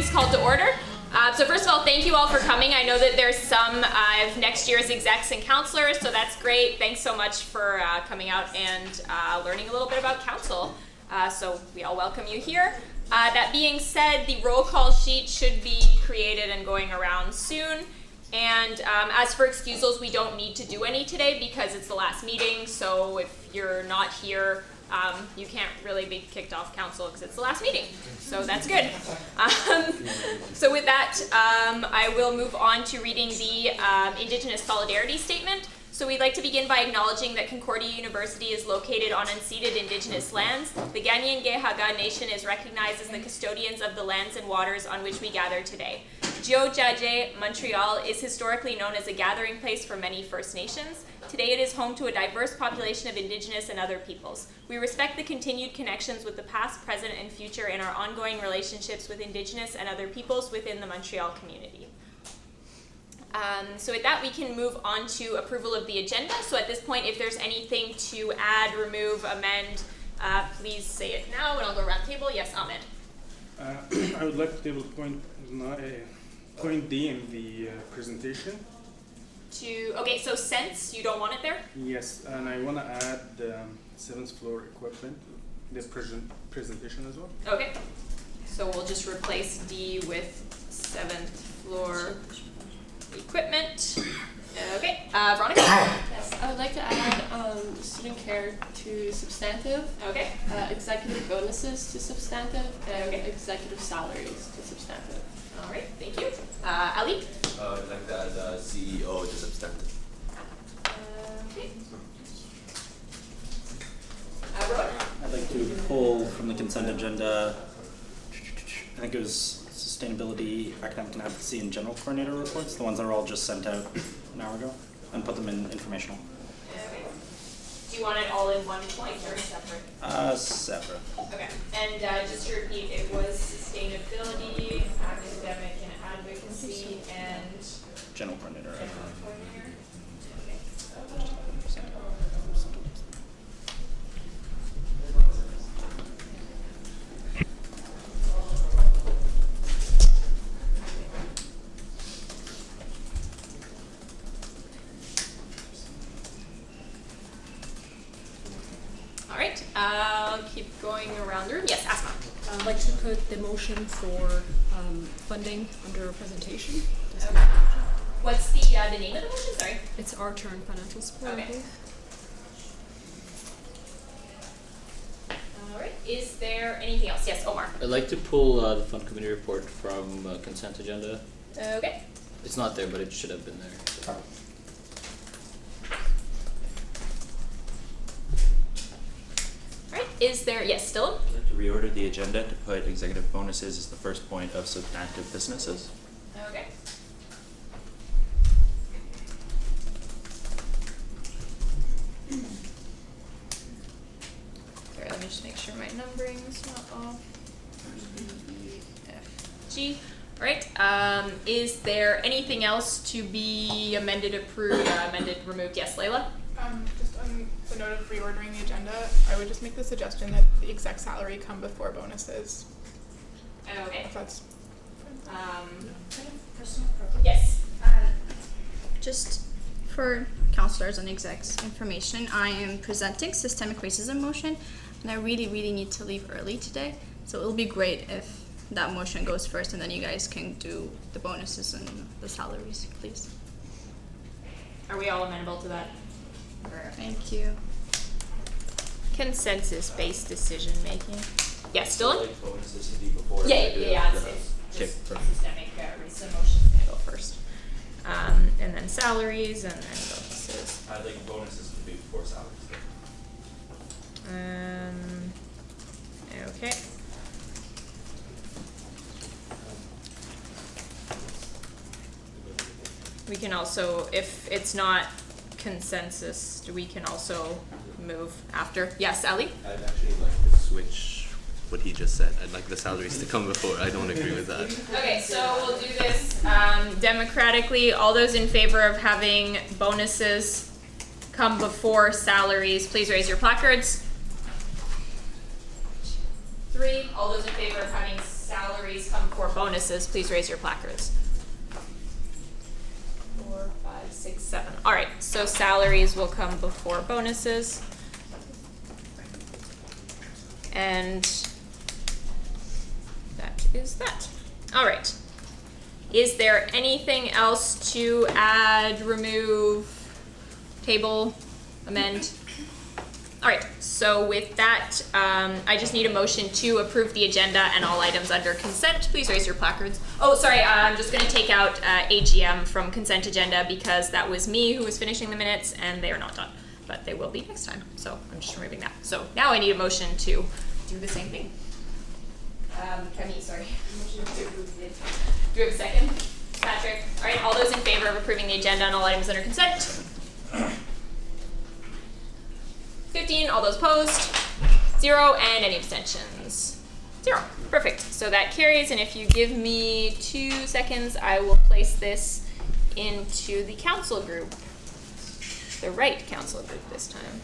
meeting's called to order. So first of all, thank you all for coming. I know that there's some of next year's execs and counselors, so that's great. Thanks so much for coming out and learning a little bit about council. So we all welcome you here. That being said, the roll call sheet should be created and going around soon. And as for excusals, we don't need to do any today because it's the last meeting. So if you're not here, you can't really be kicked off council because it's the last meeting. So that's good. So with that, I will move on to reading the Indigenous Solidarity Statement. So we'd like to begin by acknowledging that Concordia University is located on unceded Indigenous lands. The Ganyan-Gehaga Nation is recognized as the custodians of the lands and waters on which we gather today. Judicial Montreal is historically known as a gathering place for many First Nations. Today it is home to a diverse population of Indigenous and other peoples. We respect the continued connections with the past, present, and future in our ongoing relationships with Indigenous and other peoples within the Montreal community. So with that, we can move on to approval of the agenda. So at this point, if there's anything to add, remove, amend, please say it now, and I'll go around the table. Yes, Ahmed. I would like to table point D in the presentation. Okay, so since you don't want it there? Yes, and I want to add the 7th floor equipment, the presentation as well. Okay, so we'll just replace D with 7th floor equipment. Okay, Veronica? Yes, I would like to add student care to substantive, Okay. Executive bonuses to substantive, and executive salaries to substantive. All right, thank you. Ali? I'd like to add CEO to substantive. Okay. Rowan? I'd like to pull from the consent agenda, I think it was sustainability, academic and advocacy, and general coordinator reports, the ones that are all just sent out an hour ago, and put them in informational. Okay. Do you want it all in one point or separate? Separate. Okay, and just to repeat, it was sustainability, academic and advocacy, and General coordinator. general coordinator. All right, I'll keep going around the room. Yes, Asma. I'd like to put the motion for funding under presentation. Okay. What's the name of the motion? Sorry. It's our turn financial support, I Okay. believe. All right. Is there anything else? Yes, Omar. I'd like to pull the fund committee report from consent agenda. Okay. It's not there, but it should have been there. All right. Is there? Yes, Dylan. I'd like to reorder the agenda to put executive bonuses as the first point of substantive businesses. Okay. Sorry, let me just make sure my numbering is not off. E, F, G. All right. Is there anything else to be amended, approved, amended, removed? Yes, Layla. Just on the note of reordering the agenda, I would just make the suggestion that the exec salary come before bonuses. Okay. If that's Yes. Just for counselors and execs information, I am presenting systemic racism motion, and I really need to leave early today. So it'll be great if that motion goes first, and then you guys can do the bonuses and the salaries, please. Are we all amenable to that? Thank you. Consensus-based decision making. Yes, Dylan? Like bonuses to be before. Yeah. It's Okay, just perfect. systemic racism motion's gonna go first. And then salaries and then bonuses. I'd like bonuses to be before salaries. Okay. We can also, if it's not consensus, we can also move after. Yes, Ali? I'd actually like to switch what he just said. I'd like the salaries to come before. I don't agree with that. Okay, so we'll do this democratically. All those in favor of having bonuses come before salaries, please raise your placards. 3. All those in favor of having salaries come before bonuses, please raise your placards. 4, 5, 6, 7. All right, so salaries will come before bonuses. And that is that. All right. Is there anything else to add, remove, table, amend? All right, so with that, I just need a motion to approve the agenda and all items under consent. Please raise your placards. Oh, sorry, I'm just gonna take out AGM from consent agenda because that was me who was finishing the minutes and they are not done, but they will be next time. So I'm just removing that. So now I need a motion to do the same thing. Kemi, sorry. Motion to approve the agenda. Do we have a second? Patrick? All right, all those in favor of approving the agenda and all items under consent? 15, all those opposed? 0, and any abstentions? 0. Perfect. So that carries, and if you give me 2 seconds, I will place this into the council group. The right council group this time.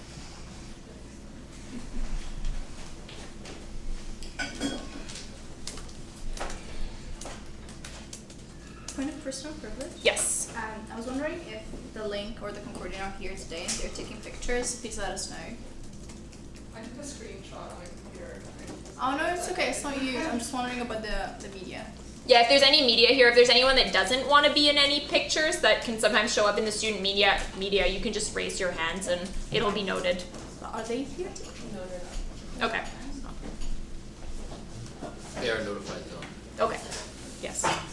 Point of personal privilege? Yes. I was wondering if the link or the Concordia are here today and they're taking pictures, please let us know. I took a screenshot on my computer. Oh no, it's okay, it's not you. I'm just wondering about the media. Yeah, if there's any media here, if there's anyone that doesn't want to be in any pictures that can sometimes show up in the student media, you can just raise your hands and it'll be noted. Are they here? No, they're not. Okay. They are notified though. Okay. Yes.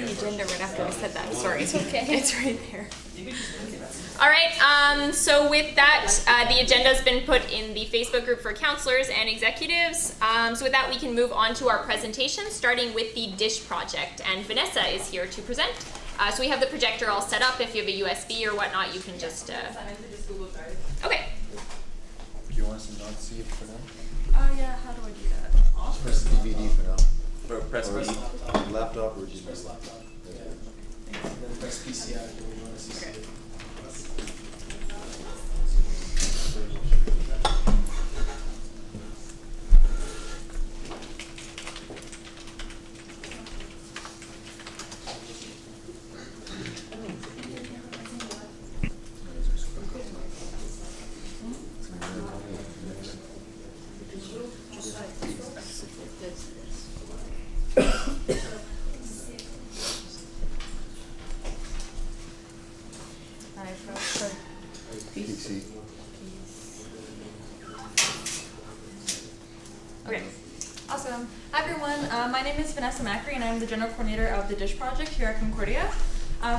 Agenda right after I said that. Sorry. It's okay. It's right there. All right. So with that, the agenda has been put in the Facebook group for counselors and executives. So with that, we can move on to our presentation, starting with the DISH project. And Vanessa is here to present. So we have the projector all set up. If you have a USB or whatnot, you can just. Okay. Do you want us to not see it for now? Oh yeah, how do I do that? Press the DVD for now. Or press Or B. laptop or just Press laptop. And then press PCI if you want to see it. Okay, awesome. Hi everyone, my name is Vanessa Macri and I'm the general coordinator of the DISH project here at Concordia.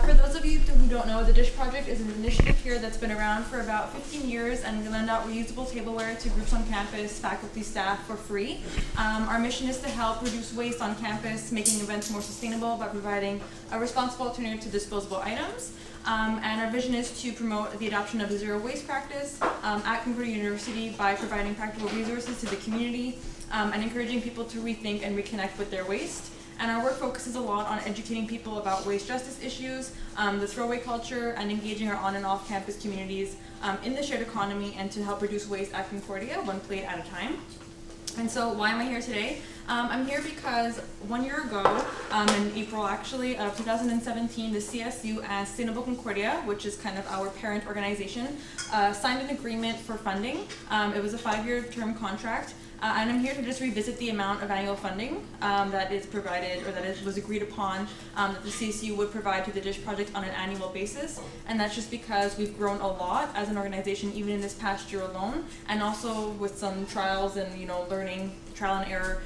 For those of you who don't know, the DISH project is an initiative here that's been around for about 15 years, and we lend out reusable tableware to groups on campus, faculty, staff for free. Our mission is to help reduce waste on campus, making events more sustainable by providing a responsible alternative to disposable items. And our vision is to promote the adoption of a zero waste practice at Concordia University by providing practical resources to the community and encouraging people to rethink and reconnect with their waste. And our work focuses a lot on educating people about waste justice issues, the throwaway culture, and engaging our on and off campus communities in the shared economy and to help reduce waste at Concordia, one plate at a time. And so why am I here today? I'm here because 1 year ago, in April actually of 2017, the CSU and Sustainable Concordia, which is kind of our parent organization, signed an agreement for funding. It was a 5-year term contract And I'm here to just revisit the amount of annual funding that is provided, or that was agreed upon, that the CSU would provide to the DISH project on an annual basis. And that's just because we've grown a lot as an organization, even in this past year alone, and also with some trials and learning, trial and error,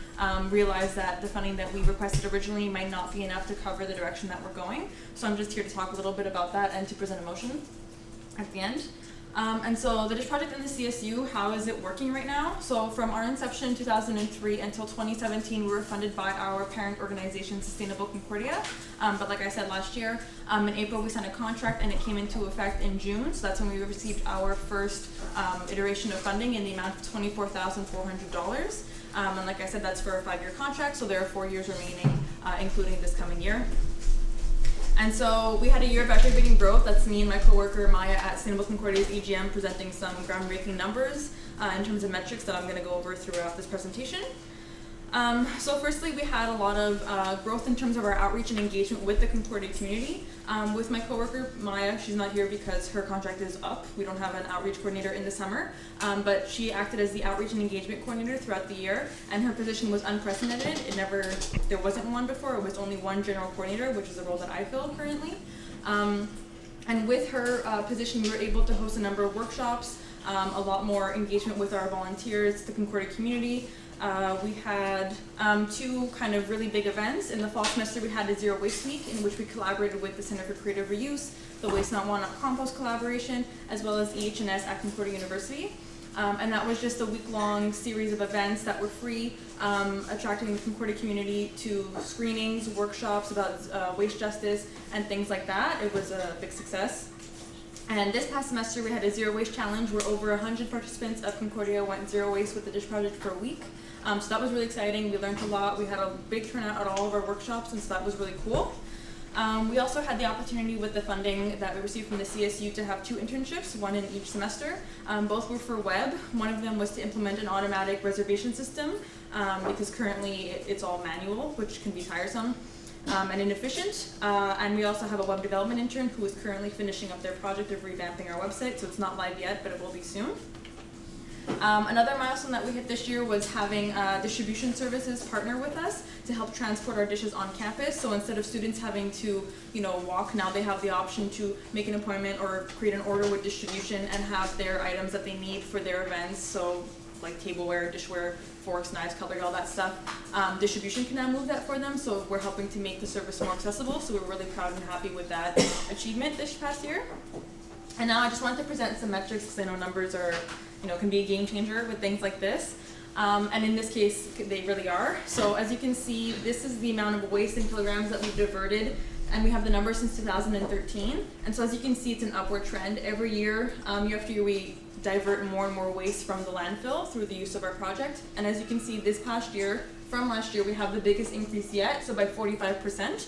realized that the funding that we requested originally might not be enough to cover the direction that we're going. So I'm just here to talk a little bit about that and to present a motion at the end. And so the DISH project in the CSU, how is it working right now? So from our inception in 2003 until 2017, we were funded by our parent organization, Sustainable Concordia. But like I said last year, in April we signed a contract and it came into effect in June. So that's when we received our first iteration of funding in the amount of $24,400. And like I said, that's for a 5-year contract, so there are 4 years remaining, including this coming year. And so we had a year of record-breaking growth. That's me and my coworker Maya at Sustainable Concordia's EGM presenting some groundbreaking numbers in terms of metrics that I'm going to go over throughout this presentation. So firstly, we had a lot of growth in terms of our outreach and engagement with the Concordia community. With my coworker Maya, she's not here because her contract is up. We don't have an outreach coordinator in the summer, but she acted as the outreach and engagement coordinator throughout the year, and her position was unprecedented. There wasn't one before. It was only one general coordinator, which is the role that I fill currently. And with her position, we were able to host a number of workshops, a lot more engagement with our volunteers, the Concordia community. We had 2 kind of really big events. In the fall semester, we had a Zero Waste Week in which we collaborated with the Center for Creative Reuse, the Waste Not Want Not Compost collaboration, as well as EH&S at Concordia University. And that was just a week-long series of events that were free, attracting the Concordia community to screenings, workshops about waste justice, and things like that. It was a big success. And this past semester, we had a Zero Waste Challenge where over 100 participants of Concordia went zero waste with the DISH project for a week. So that was really exciting. We learned a lot. We had a big turnout at all of our workshops, and so that was really cool. We also had the opportunity with the funding that we received from the CSU to have 2 internships, one in each semester. Both were for web. One of them was to implement an automatic reservation system because currently it's all manual, which can be tiresome and inefficient. And we also have a web development intern who is currently finishing up their project of revamping our website, so it's not live yet, but it will be soon. Another milestone that we hit this year was having distribution services partner with us to help transport our dishes on campus. So instead of students having to, walk, now they have the option to make an appointment or create an order with distribution and have their items that they need for their events. So like tableware, dishware, forks, knives, cutlery, all that stuff. Distribution can now move that for them, so we're helping to make the service more accessible. So we're really proud and happy with that achievement this past year. And now I just wanted to present some metrics because I know numbers are, can be a game changer with things like this. And in this case, they really are. So as you can see, this is the amount of waste in kilograms that we've diverted, and we have the numbers since 2013. And so as you can see, it's an upward trend. Every year, year after year, we divert more and more waste from the landfill through the use of our project. And as you can see, this past year, from last year, we have the biggest increase yet, so by 45%.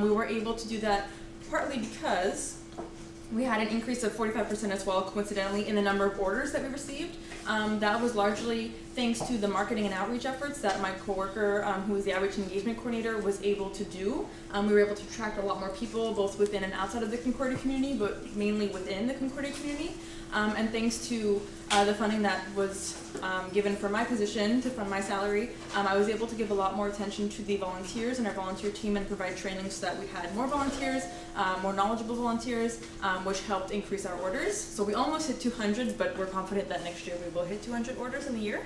We were able to do that partly because we had an increase of 45% as well, coincidentally, in the number of orders that we received. That was largely thanks to the marketing and outreach efforts that my coworker, who is the outreach and engagement coordinator, was able to do. We were able to attract a lot more people, both within and outside of the Concordia community, but mainly within the Concordia community. And thanks to the funding that was given for my position to fund my salary, I was able to give a lot more attention to the volunteers and our volunteer team and provide training so that we had more volunteers, more knowledgeable volunteers, which helped increase our orders. So we almost hit 200, but we're confident that next year we will hit 200 orders in the year.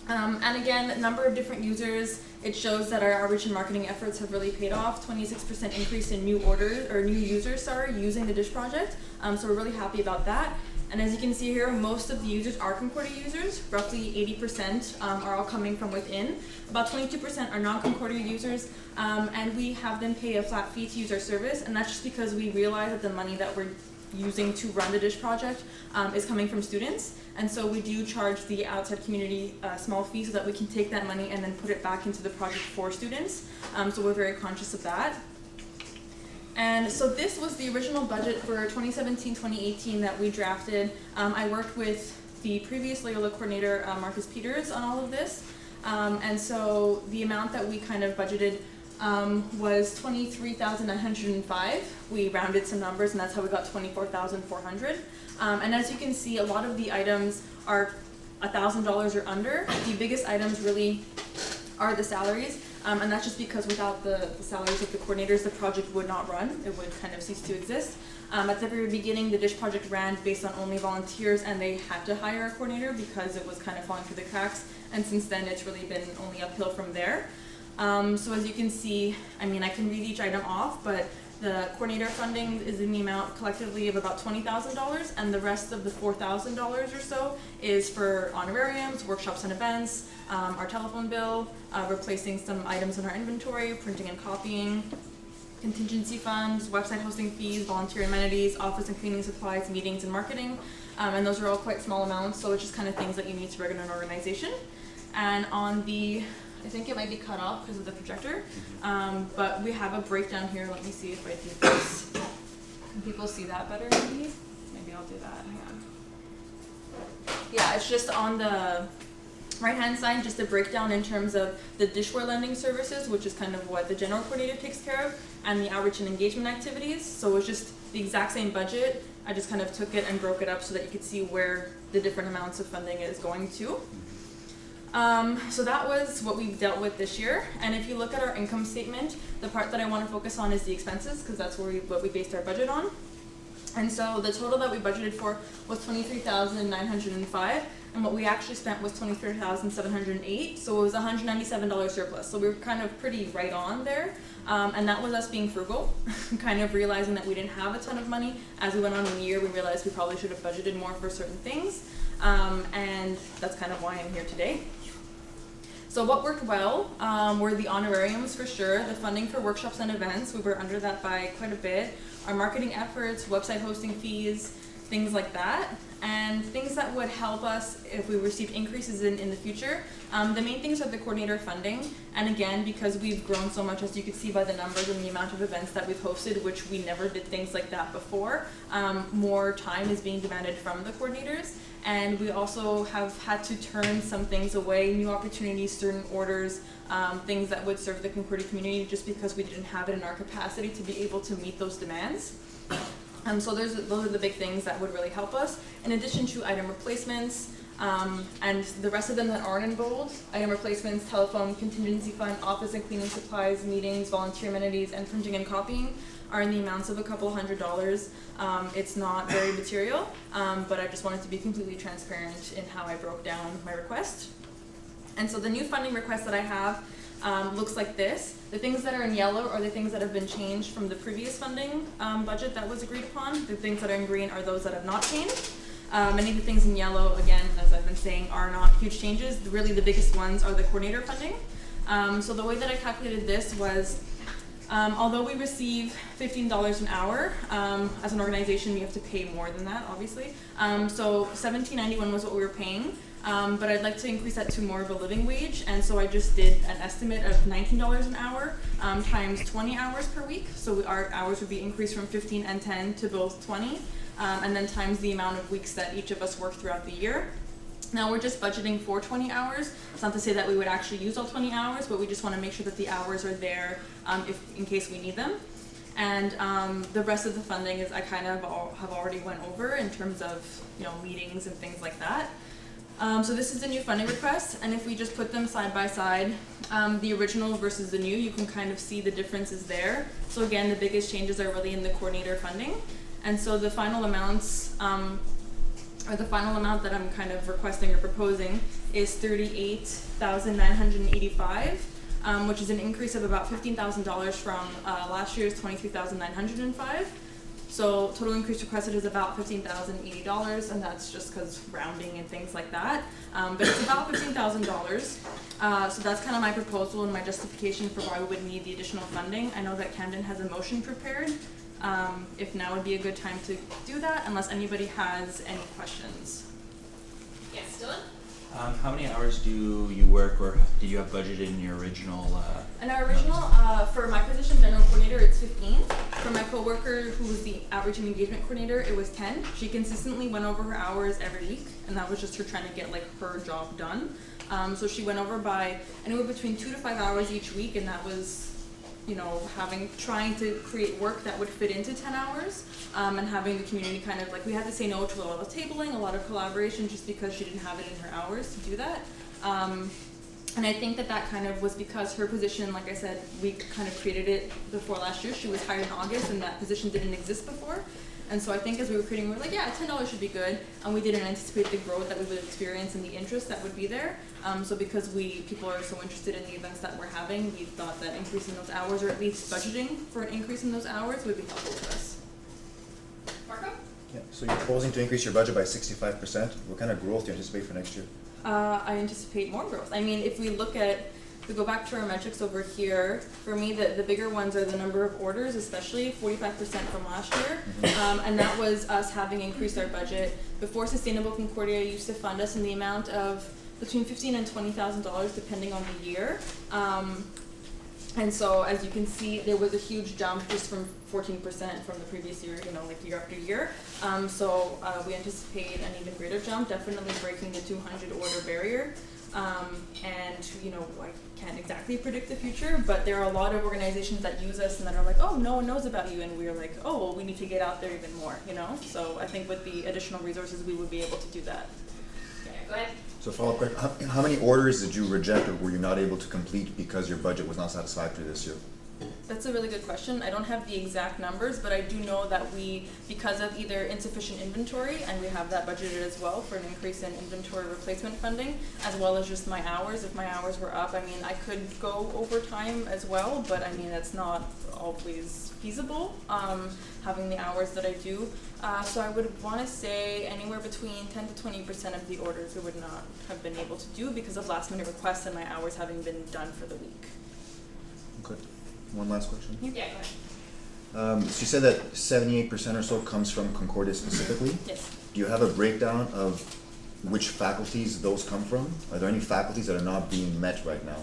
And again, number of different users, it shows that our outreach and marketing efforts have really paid off. 26% increase in new users, using the DISH project. So we're really happy about that. And as you can see here, most of the users are Concordia users. Roughly 80% are all coming from within. About 22% are non-Concordia users, and we have them pay a flat fee to use our service. And that's just because we realize that the money that we're using to run the DISH project is coming from students. And so we do charge the outside community a small fee so that we can take that money and then put it back into the project for students. So we're very conscious of that. And so this was the original budget for 2017-2018 that we drafted. I worked with the previous Loyola coordinator, Marcus Peters, on all of this. And so the amount that we kind of budgeted was $23,905. We rounded some numbers, and that's how we got $24,400. And as you can see, a lot of the items are $1,000 or under, the biggest items really are the salaries. And that's just because without the salaries of the coordinators, the project would not run. It would kind of cease to exist. At the very beginning, the DISH project ran based on only volunteers, and they had to hire a coordinator because it was kind of falling through the cracks. And since then, it's really been only uphill from there. So as you can see, I mean, I can read each item off, but the coordinator funding is in the amount collectively of about $20,000, and the rest of the $4,000 or so is for honorariums, workshops and events, our telephone bill, replacing some items in our inventory, printing and copying, contingency funds, website hosting fees, volunteer amenities, office and cleaning supplies, meetings and marketing, and those are all quite small amounts, so it's just kind of things that you need to run an organization. And on the, I think it might be cut off because of the projector, but we have a breakdown here. Let me see if I do this. Can people see that better maybe? Maybe I'll do that, hang on. Yeah, it's just on the right-hand side, just a breakdown in terms of the dishware lending services, which is kind of what the general coordinator takes care of, and the outreach and engagement activities. So it's just the exact same budget. I just kind of took it and broke it up so that you could see where the different amounts of funding is going to. So that was what we've dealt with this year. And if you look at our income statement, the part that I want to focus on is the expenses, because that's where what we based our budget on. And so the total that we budgeted for was $23,905, and what we actually spent was $23,708. So it was $197 surplus. So we were kind of pretty right on there. And that was us being frugal, kind of realizing that we didn't have a ton of money. As we went on in the year, we realized we probably should have budgeted more for certain things. And that's kind of why I'm here today. So what worked well were the honorariums for sure, the funding for workshops and events, we were under that by quite a bit, our marketing efforts, website hosting fees, things like that, and things that would help us if we received increases in the future. The main things are the coordinator funding, and again, because we've grown so much, as you can see by the numbers and the amount of events that we've hosted, which we never did things like that before, more time is being demanded from the coordinators. And we also have had to turn some things away, new opportunities, certain orders, things that would serve the Concordia community just because we didn't have it in our capacity to be able to meet those demands. So those are the big things that would really help us. In addition to item replacements, and the rest of them that aren't in bold, item replacements, telephone, contingency fund, office and cleaning supplies, meetings, volunteer amenities, and printing and copying are in the amounts of a couple $100s. It's not very material, but I just wanted to be completely transparent in how I broke down my request. And so the new funding request that I have looks like this. The things that are in yellow are the things that have been changed from the previous funding budget that was agreed upon. The things that are in green are those that have not changed. Many of the things in yellow, again, as I've been saying, are not huge changes. Really the biggest ones are the coordinator funding. So the way that I calculated this was, although we receive $15 an hour, as an organization we have to pay more than that, obviously. So $17.91 was what we were paying, but I'd like to increase that to more of a living wage, and so I just did an estimate of $19 an hour times 20 hours per week. So our hours would be increased from 15 and 10 to both 20, and then times the amount of weeks that each of us work throughout the year. Now we're just budgeting for 20 hours. It's not to say that we would actually use all 20 hours, but we just want to make sure that the hours are there in case we need them. And the rest of the funding is I kind of have already went over in terms of meetings and things like that. So this is the new funding request, and if we just put them side by side, the original versus the new, you can kind of see the differences there. So again, the biggest changes are really in the coordinator funding, and so the final amounts. Or the final amount that I'm kind of requesting or proposing is $38,985, which is an increase of about $15,000 from last year's $23,905. So total increase requested is about $15,080, and that's just because rounding and things like that. But it's about $15,000. So that's kind of my proposal and my justification for why we would need the additional funding. I know that Camden has a motion prepared. If now would be a good time to do that, unless anybody has any questions. Yes, Dylan? How many hours do you work, or do you have budgeted in your original? In our original, for my position, general coordinator, it's 15. For my coworker, who was the outreach and engagement coordinator, it was 10. She consistently went over her hours every week, and that was just her trying to get her job done. So she went over by anywhere between 2 to 5 hours each week, and that was trying to create work that would fit into 10 hours, and having the community kind of, like, we had to say no to a lot of tabling, a lot of collaboration, just because she didn't have it in her hours to do that. And I think that kind of was because her position, like I said, we kind of created it before last year. She was hired in August, and that position didn't exist before. And so I think as we were creating, we were like, yeah, $10 should be good. And we didn't anticipate the growth that we would experience and the interest that would be there. So because people are so interested in the events that we're having, we thought that increasing those hours, or at least budgeting for an increase in those hours, would be helpful to us. Marco? Yeah, so you're proposing to increase your budget by 65%. What kind of growth do you anticipate for next year? I anticipate more growth. I mean, if we go back to our metrics over here, for me, the bigger ones are the number of orders, especially 45% from last year. And that was us having increased our budget. Before, Sustainable Concordia used to fund us in the amount of between $15,000 and $20,000, depending on the year. And so, as you can see, there was a huge jump just from 14% from the previous year, like year after year. So we anticipate an even greater jump, definitely breaking the 200 order barrier. And I can't exactly predict the future, but there are a lot of organizations that use us and that are like, oh, no one knows about you, and we're like, oh, well, we need to get out there even more, So I think with the additional resources, we would be able to do that. Okay, go ahead. So follow-up question, how many orders did you reject or were you not able to complete because your budget was not satisfactory this year? That's a really good question. I don't have the exact numbers, but I do know that because of either insufficient inventory, and we have that budgeted as well for an increase in inventory replacement funding, as well as just my hours. If my hours were up, I could go overtime as well, but that's not always feasible, having the hours that I do. So I would want to say anywhere between 10 to 20% of the orders we would not have been able to do because of last minute requests and my hours having been done for the week. Okay. One last question. Yeah, go ahead. So you said that 78% or so comes from Concordia specifically? Yes. Do you have a breakdown of which faculties those come from? Are there any faculties that are not being met right now?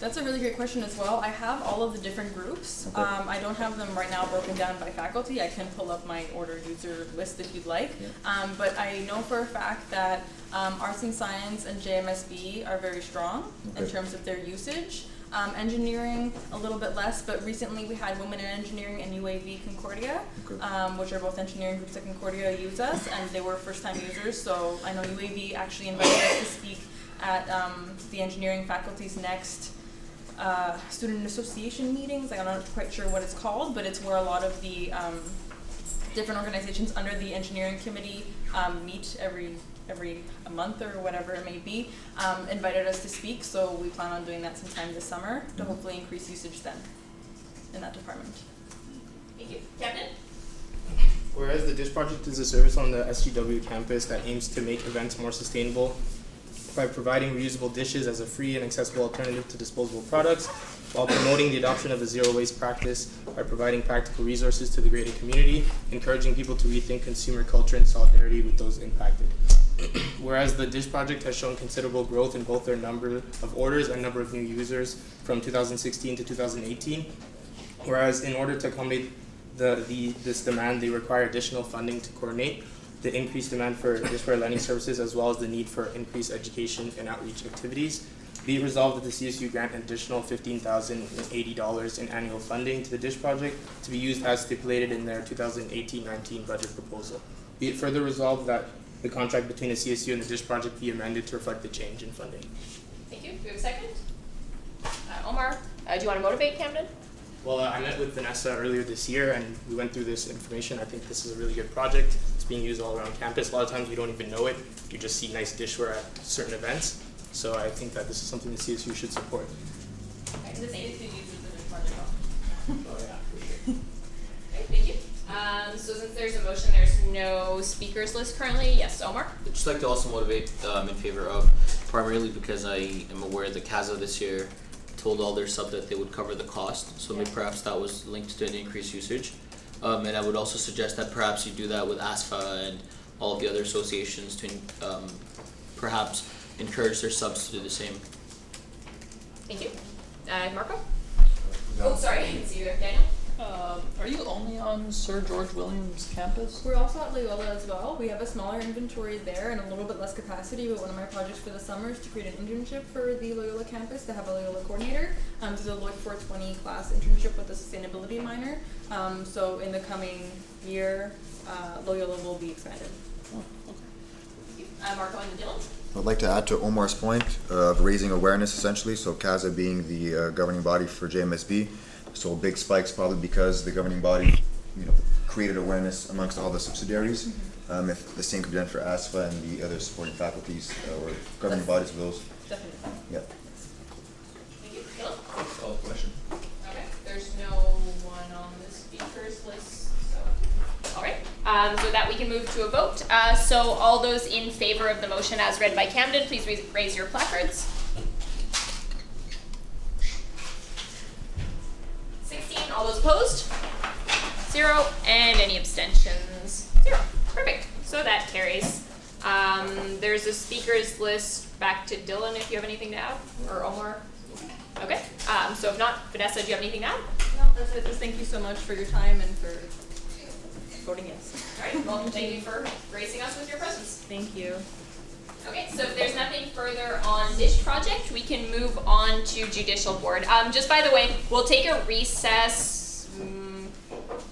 That's a really great question as well. I have all of the different groups. Okay. I don't have them right now broken down by faculty. I can pull up my order user list if you'd like. Yeah. But I know for a fact that Arts and Science and JMSB are very strong in terms of their usage. Engineering, a little bit less, but recently we had Women in Engineering and UAV Concordia, which are both engineering groups at Concordia use us, and they were first-time users. So I know UAV actually invited us to speak at the engineering faculty's next student association meetings. I'm not quite sure what it's called, but it's where a lot of the different organizations under the engineering committee meet every month or whatever it may be, invited us to speak, so we plan on doing that sometime this summer to hopefully increase usage then in that department. Thank you. Captain? Whereas the DISH project is a service on the SGW campus that aims to make events more sustainable by providing reusable dishes as a free and accessible alternative to disposable products, while promoting the adoption of a zero waste practice by providing practical resources to the greater community, encouraging people to rethink consumer culture and solidarity with those impacted. Whereas the DISH project has shown considerable growth in both their number of orders and number of new users from 2016 to 2018. Whereas in order to accommodate this demand, they require additional funding to coordinate the increased demand for disparate learning services, as well as the need for increased education and outreach activities. Be it resolved that the CSU grant an additional $15,080 in annual funding to the DISH project to be used as stipulated in their 2018-19 budget proposal. Be it further resolved that the contract between the CSU and the DISH project be amended to reflect the change in funding. Thank you. Do we have a second? Omar, do you want to motivate Camden? Well, I met with Vanessa earlier this year and we went through this information. I think this is a really good project. It's being used all around campus. A lot of times you don't even know it. You just see nice dishware at certain events. So I think that this is something the CSU should support. Okay, the CSU uses the project. Oh yeah, for sure. Okay, thank you. So since there's a motion, there's no speakers list currently. Yes, Omar? I'd just like to also motivate in favor of, primarily because I am aware that CASA this year told all their sub that they would cover the cost, so maybe perhaps that was linked to an increased usage. And I would also suggest that perhaps you do that with ASFA and all of the other associations to perhaps encourage their subs to do the same. Thank you. Marco? Oh, sorry, I didn't see you there. Daniel? Are you only on Sir George Williams campus? We're also at Loyola as well. We have a smaller inventory there and a little bit less capacity, but one of my projects for the summer is to create an internship for the Loyola campus to have a Loyola coordinator. So look for a 20 class internship with a sustainability minor. So in the coming year, Loyola will be expanded. Oh, okay. Marco and Dylan? I'd like to add to Omar's point of raising awareness essentially, so CASA being the governing body for JMSB. So big spikes probably because the governing body, created awareness amongst all the subsidiaries. If the same could be done for ASFA and the other supporting faculties or governing bodies of those. Definitely. Yeah. Thank you. Dylan? Call question. Okay, there's no one on the speakers list, so. All right, so that we can move to a vote. So all those in favor of the motion as read by Camden, please raise your placards. 16, all those opposed? 0, and any abstentions? 0. Perfect, so that carries. There's a speakers list back to Dylan if you have anything to add, or Omar. Okay, so if not, Vanessa, do you have anything to add? No, that's it. Just thank you so much for your time and for voting yes. All right, well, thank you for gracing us with your presence. Thank you. Okay, so if there's nothing further on this project, we can move on to Judicial Board. Just by the way, we'll take a recess,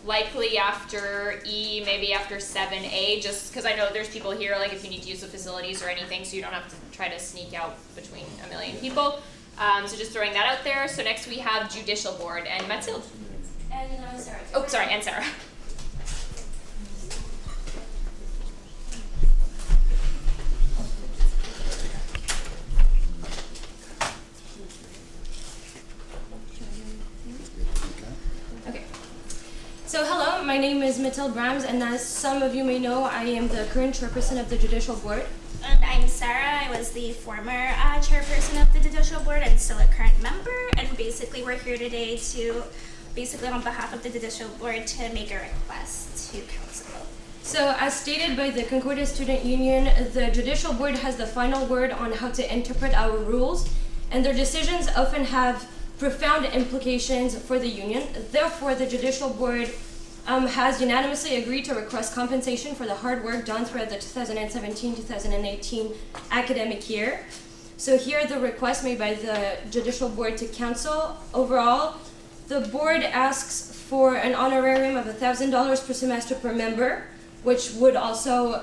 likely after E, maybe after 7A, just because I know there's people here, like if you need to use the facilities or anything, so you don't have to try to sneak out between a million people. So just throwing that out there. So next we have Judicial Board, and Mathilde. And Sarah. Oh, sorry, and Sarah. Okay. So hello, my name is Mathilde Brahms, and as some of you may know, I am the current chairperson of the Judicial Board. And I'm Sarah. I was the former chairperson of the Judicial Board and still a current member. And basically we're here today to, on behalf of the Judicial Board, to make a request to council. So as stated by the Concordia Student Union, the Judicial Board has the final word on how to interpret our rules, and their decisions often have profound implications for the union. Therefore, the Judicial Board has unanimously agreed to request compensation for the hard work done throughout the 2017-2018 academic year. So here are the requests made by the Judicial Board to Council. Overall, the board asks for an honorarium of $1,000 per semester per member, which would also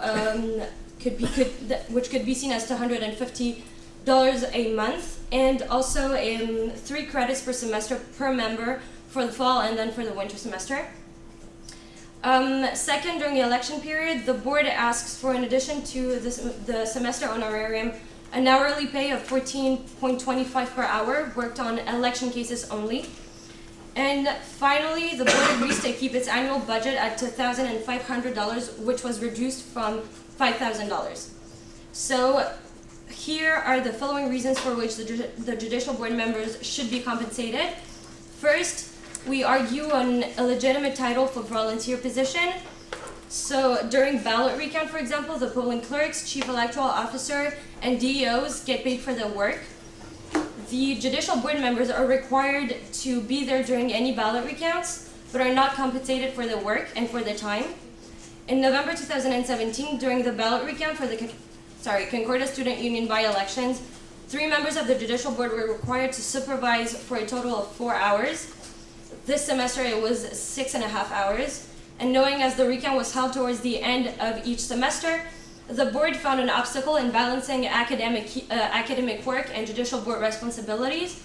which could be seen as $250 a month, and also 3 credits per semester per member for the fall and then for the winter semester. Second, during the election period, the board asks for, in addition to the semester honorarium, an hourly pay of $14.25 per hour worked on election cases only. And finally, the board agrees to keep its annual budget at $2,500, which was reduced from $5,000. So here are the following reasons for which the Judicial Board members should be compensated. First, we argue on a legitimate title for volunteer position. So during ballot recount, for example, the polling clerks, chief electoral officer, and DEOs get paid for their work. The Judicial Board members are required to be there during any ballot recounts, but are not compensated for their work and for their time. In November 2017, during the ballot recount for the Concordia Student Union by-elections, 3 members of the Judicial Board were required to supervise for a total of 4 hours. This semester it was 6.5 hours, and knowing as the recount was held towards the end of each semester, the board found an obstacle in balancing academic work and Judicial Board responsibilities.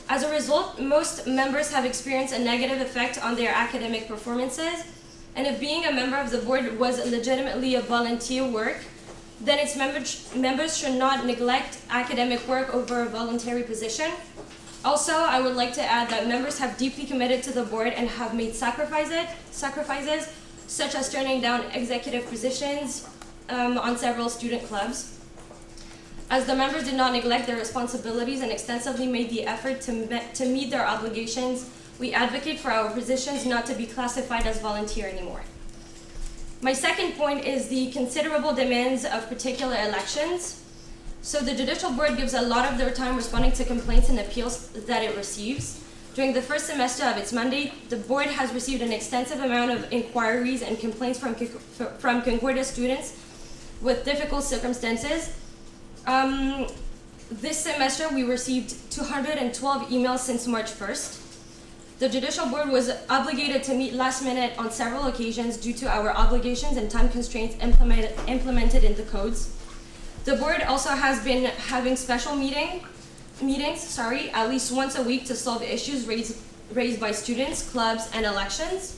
As a result, most members have experienced a negative effect on their academic performances, and if being a member of the board was legitimately a volunteer work, then its members should not neglect academic work over a voluntary position. Also, I would like to add that members have deeply committed to the board and have made sacrifices such as turning down executive positions on several student clubs. As the members did not neglect their responsibilities and extensively made the effort to meet their obligations, we advocate for our positions not to be classified as volunteer anymore. My second point is the considerable demands of particular elections. So the Judicial Board gives a lot of their time responding to complaints and appeals that it receives. During the first semester of its mandate, the board has received an extensive amount of inquiries and complaints from Concordia students with difficult circumstances. This semester, we received 212 emails since March 1st. The Judicial Board was obligated to meet last minute on several occasions due to our obligations and time constraints implemented in the codes. The board also has been having special meetings, at least once a week to solve issues raised by students, clubs, and elections.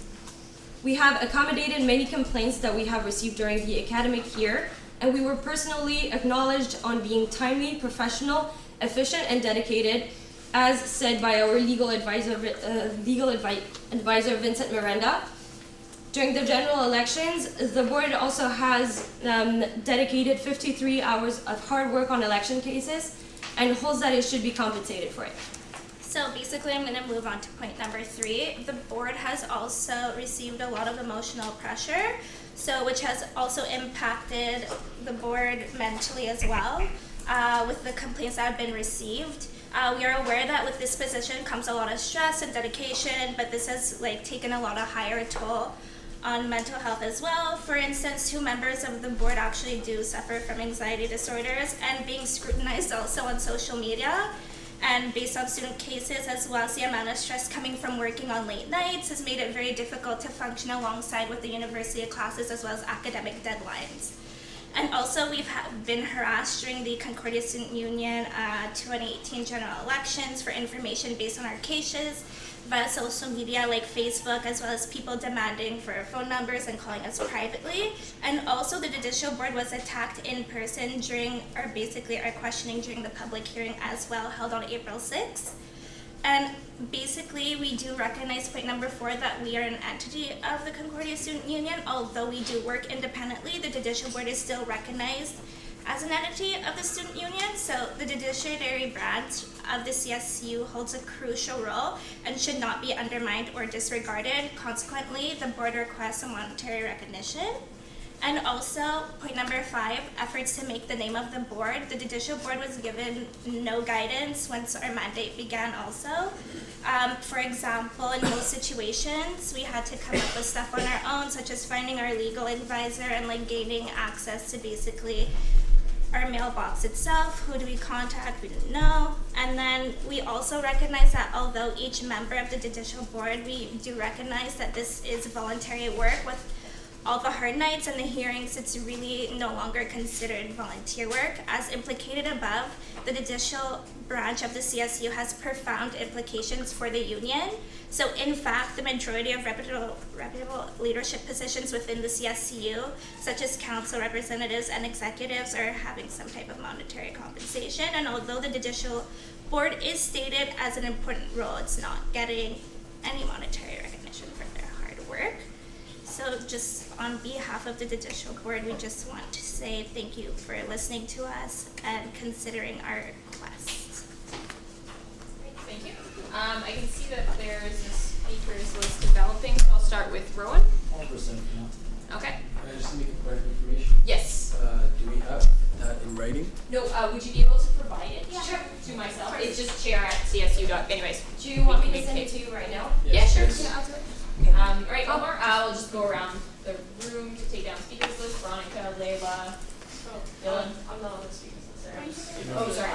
We have accommodated many complaints that we have received during the academic year, and we were personally acknowledged on being timely, professional, efficient, and dedicated, as said by our legal advisor Vincent Miranda. During the general elections, the board also has dedicated 53 hours of hard work on election cases and holds that it should be compensated for it. So basically, I'm going to move on to point number 3. The board has also received a lot of emotional pressure, which has also impacted the board mentally as well, with the complaints that have been received. We are aware that with this position comes a lot of stress and dedication, but this has taken a lot of higher toll on mental health as well. For instance, 2 members of the board actually do suffer from anxiety disorders and being scrutinized also on social media. And based on student cases, as well as the amount of stress coming from working on late nights, has made it very difficult to function alongside with the university classes as well as academic deadlines. And also, we've been harassed during the Concordia Student Union 2018 general elections for information based on our cases via social media like Facebook, as well as people demanding for phone numbers and calling us privately. And also, the Judicial Board was attacked in person during our questioning during the public hearing as well, held on April 6th. And basically, we do recognize point number 4 that we are an entity of the Concordia Student Union. Although we do work independently, the Judicial Board is still recognized as an entity of the Student Union. So the judiciary branch of the CSU holds a crucial role and should not be undermined or disregarded. Consequently, the board requests a monetary recognition. And also, point number 5, efforts to make the name of the board. The Judicial Board was given no guidance once our mandate began also. For example, in most situations, we had to come up with stuff on our own, such as finding our legal advisor and gaining access to basically our mailbox itself. Who do we contact? We didn't know. And then we also recognize that although each member of the Judicial Board, we do recognize that this is voluntary work. With all the hard nights and the hearings, it's really no longer considered volunteer work. As implicated above, the judicial branch of the CSU has profound implications for the union. So in fact, the majority of reputable leadership positions within the CSU, such as council representatives and executives, are having some type of monetary compensation. And although the Judicial Board is stated as an important role, it's not getting any monetary recognition for their hard work. So just on behalf of the Judicial Board, we just want to say thank you for listening to us and considering our requests. Great, thank you. I can see that there's a speakers list developing, so I'll start with Rowan. 100% no. Okay. Just make a point of information. Yes. Do we have that in writing? No, would you be able to provide it Sure. to myself? It's just chair@csu. Anyways. Do you want me to send it to you right now? Yeah, sure. Yes. Yeah, I'll do it. All right, Omar, we'll just go around the room to take down speakers list. Veronica, Layla, Dylan. I'm not on the speakers list. Oh, sorry.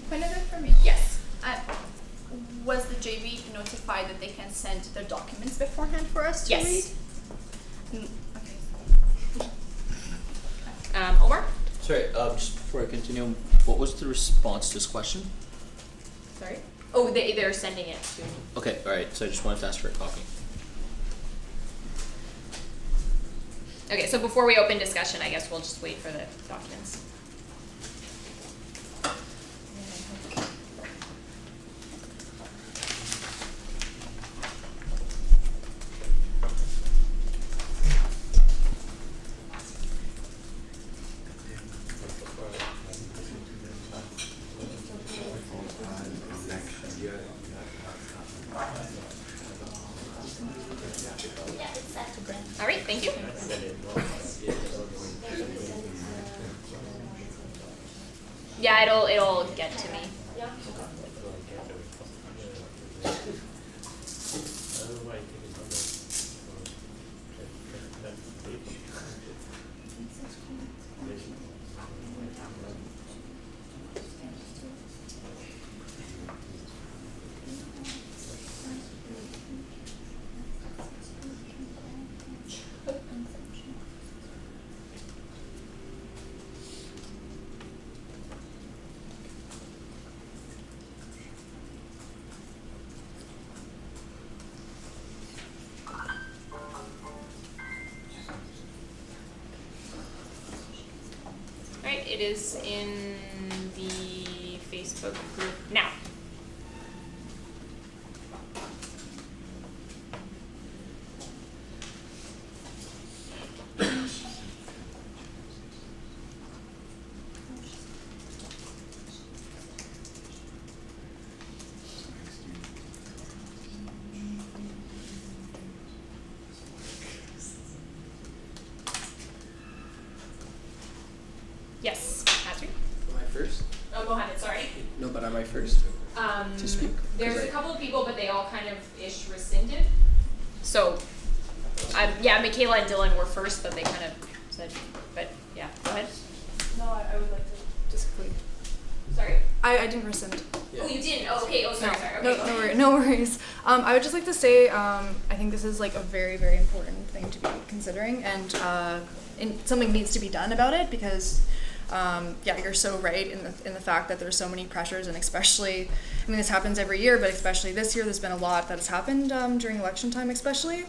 Point of information. Yes. Was the JV notified that they can send their documents beforehand for us to Yes. read? Okay. Omar? Sorry, just before I continue, what was the response to this question? Sorry? Oh, they're sending it to me. Okay, alright, so I just wanted to ask for a copy. Okay, so before we open discussion, I guess we'll just wait for the documents. All right, thank you. Yeah, it'll get to me. Alright, it is in the Facebook group now. Yes, Patrick? Am I first? Oh, Mohammed, sorry. No, but am I first to speak? 'Cause There's a couple of people, but they all kind of ish rescinded. So, yeah, Michaela and Dylan were first, but they kind of said, but yeah, go ahead. No, I would like to just quick. Sorry? I didn't rescind. Oh, you didn't? Oh, okay. Oh, sorry, sorry. Okay, No, go no, ahead. no worries. I would just like to say, I think this is like a very, very important thing to be considering, and something needs to be done about it because, yeah, you're so right in the fact that there's so many pressures, and especially, I mean, this happens every year, but especially this year, there's been a lot that has happened during election time, especially.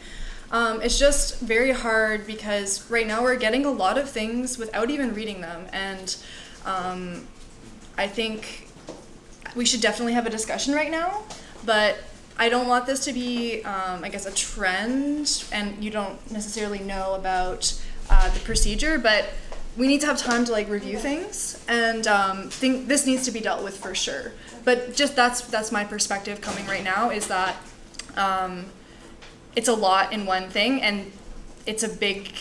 It's just very hard because right now we're getting a lot of things without even reading them, and I think we should definitely have a discussion right now, but I don't want this to be, I guess, a trend, and you don't necessarily know about the procedure, but we need to have time to like review things, and think this needs to be dealt with for sure. But just that's my perspective coming right now, is that it's a lot in one thing, and it's a big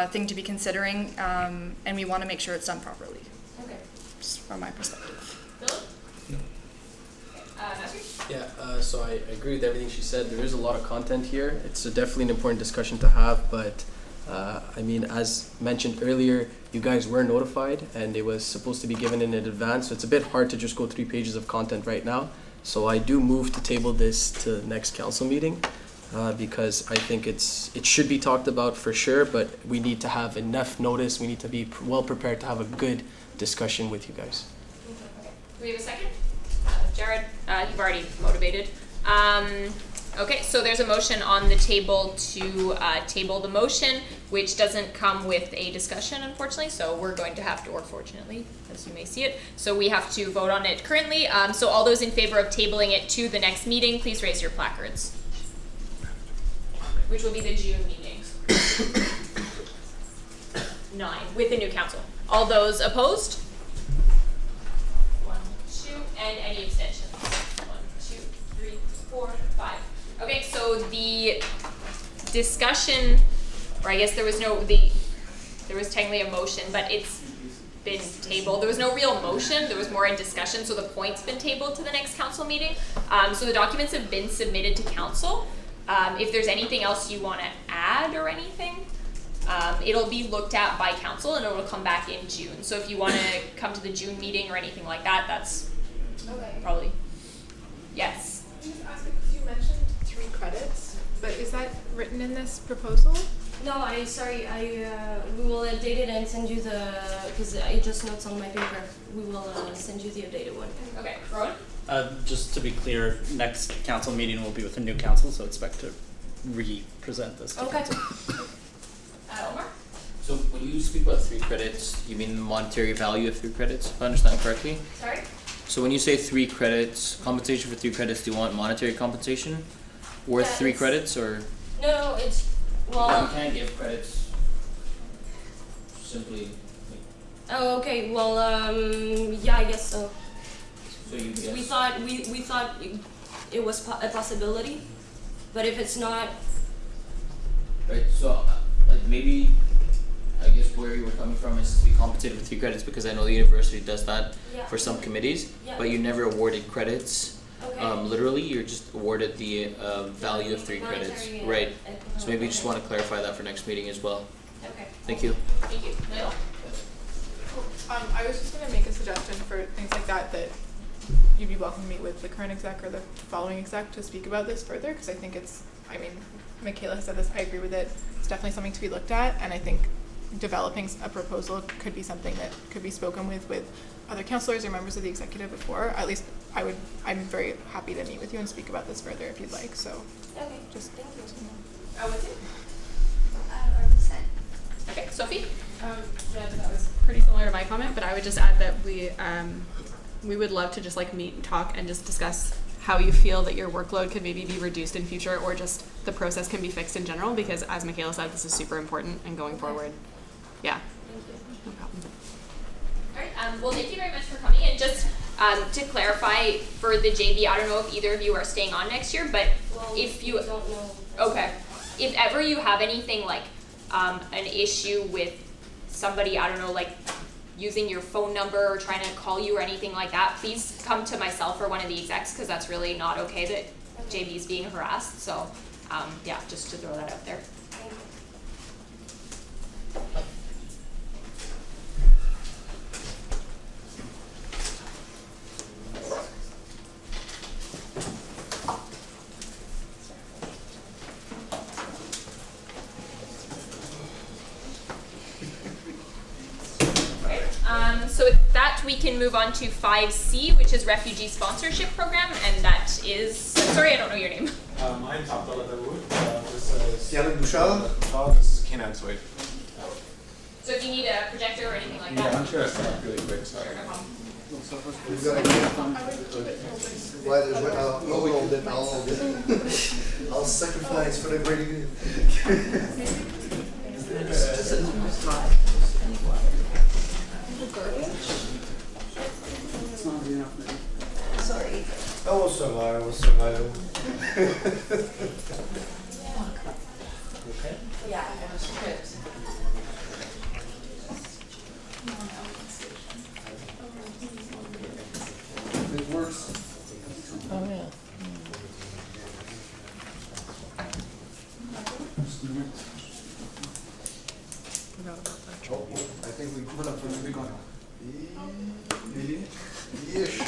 thing to be considering, and we want to make sure it's done properly. Okay. Just from my perspective. Yeah, so I agree with everything she said. There is a lot of content here. It's definitely an important discussion to have, but I mean, as mentioned earlier, you guys were notified and it was supposed to be given in advance, so it's a bit hard to just go 3 pages of content right now. So I do move to table this to the next council meeting because I think it should be talked about for sure, but we need to have enough notice. We need to be well prepared to have a good discussion with you guys. Okay. Do we have a second? Jared, you've already motivated. Okay, so there's a motion on the table to table the motion, which doesn't come with a discussion, unfortunately, so we're going to have to, or fortunately, as you may see it, so we have to vote on it currently. So all those in favor of tabling it to the next meeting, please raise your placards, which will be the June meeting. 9, with the new council. All those opposed? 1, 2, and any abstentions? 1, 2, 3, 4, 5. Okay, so the discussion, or I guess there was technically a motion, but it's been tabled. There was no real motion, there was more a discussion, so the point's been tabled to the next council meeting. So the documents have been submitted to council. If there's anything else you want to add or anything, it'll be looked at by council and it will come back in June. So if you want to come to the June meeting or anything like that, that's probably, yes. Can I just ask, because you mentioned 3 credits, but is that written in this proposal? No, we will update it and send you because I just notes on my paper. We will send you the updated one. Okay, Rowan? Just to be clear, next council meeting will be with the new council, so expect to re-present this to Okay. council. Omar? So when you speak about 3 credits, you mean the monetary value of 3 credits, if I understand correctly? Sorry? So when you say 3 credits, compensation for 3 credits, do you want monetary compensation worth 3 credits, or? No, it's, well. You can't give credits simply. Oh, okay. Well, yeah, I guess so. So you guess. We thought it was a possibility, but if it's not. Right. So, like maybe, I guess where you were coming from is to be compensated with 3 credits, because I know the university does that Yeah. for some committees, Yeah. but you never awarded credits Okay. Literally, you're just awarded the value of 3 credits. Right. So maybe you just want to clarify that for next meeting as well. Okay. Thank you. Thank you. Niall? I was just going to make a suggestion for things like that you'd be welcome to meet with the current exec or the following exec to speak about this further, because I think Michaela has said this, I agree with it. It's definitely something to be looked at, and I think developing a proposal could be something that could be spoken with other councillors or members of the executive before. At least I'm very happy to meet with you and speak about this further if you'd like, so. Okay, just thank you. What's it? Okay, Sophie? Yeah, that was pretty similar to my comment, but I would just add that we would love to just like meet and talk and just discuss how you feel that your workload could maybe be reduced in future, or just the process can be fixed in general, because as Michaela said, this is super important and going forward. Yeah. No problem. All right, well, thank you very much for coming. And just to clarify for the JV, I don't know if either of you are staying on next year, but if you don't know. Okay. If ever you have anything like an issue with somebody, I don't know, like using your phone number or trying to call you or anything like that, please come to myself or one of the execs, because that's really not okay that JV is being harassed. So yeah, just to throw that out there. So with that, we can move on to 5C, which is Refugee Sponsorship Program, and that is, sorry, I don't know your name. My name's Abdullah Dawood. This is Yannick Bouchard. This is Kenan Swaid. So if you need a projector or anything like that. Yeah, I'm sure it's not really quick. Sorry. Sure, no problem. I'll sacrifice for the greater good. Sorry. I will survive. Okay. Yeah, I was good. It works. Oh, yeah. I think we put up for the big one. Ish.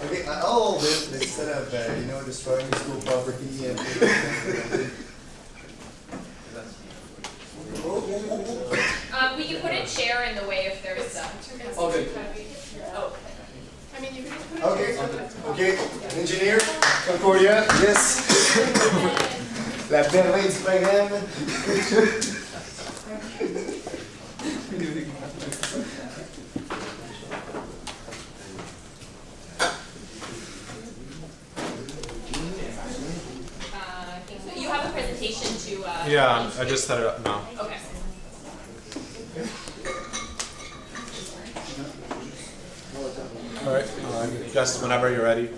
Okay, all of this instead of destroying school property and. We can put a chair in the way if there's. Okay. Oh. I mean, you can put Okay, engineer, Concordia, yes. La merveille du programme. You have a presentation to. Yeah, I just set it up now. Okay. All right, just whenever you're ready.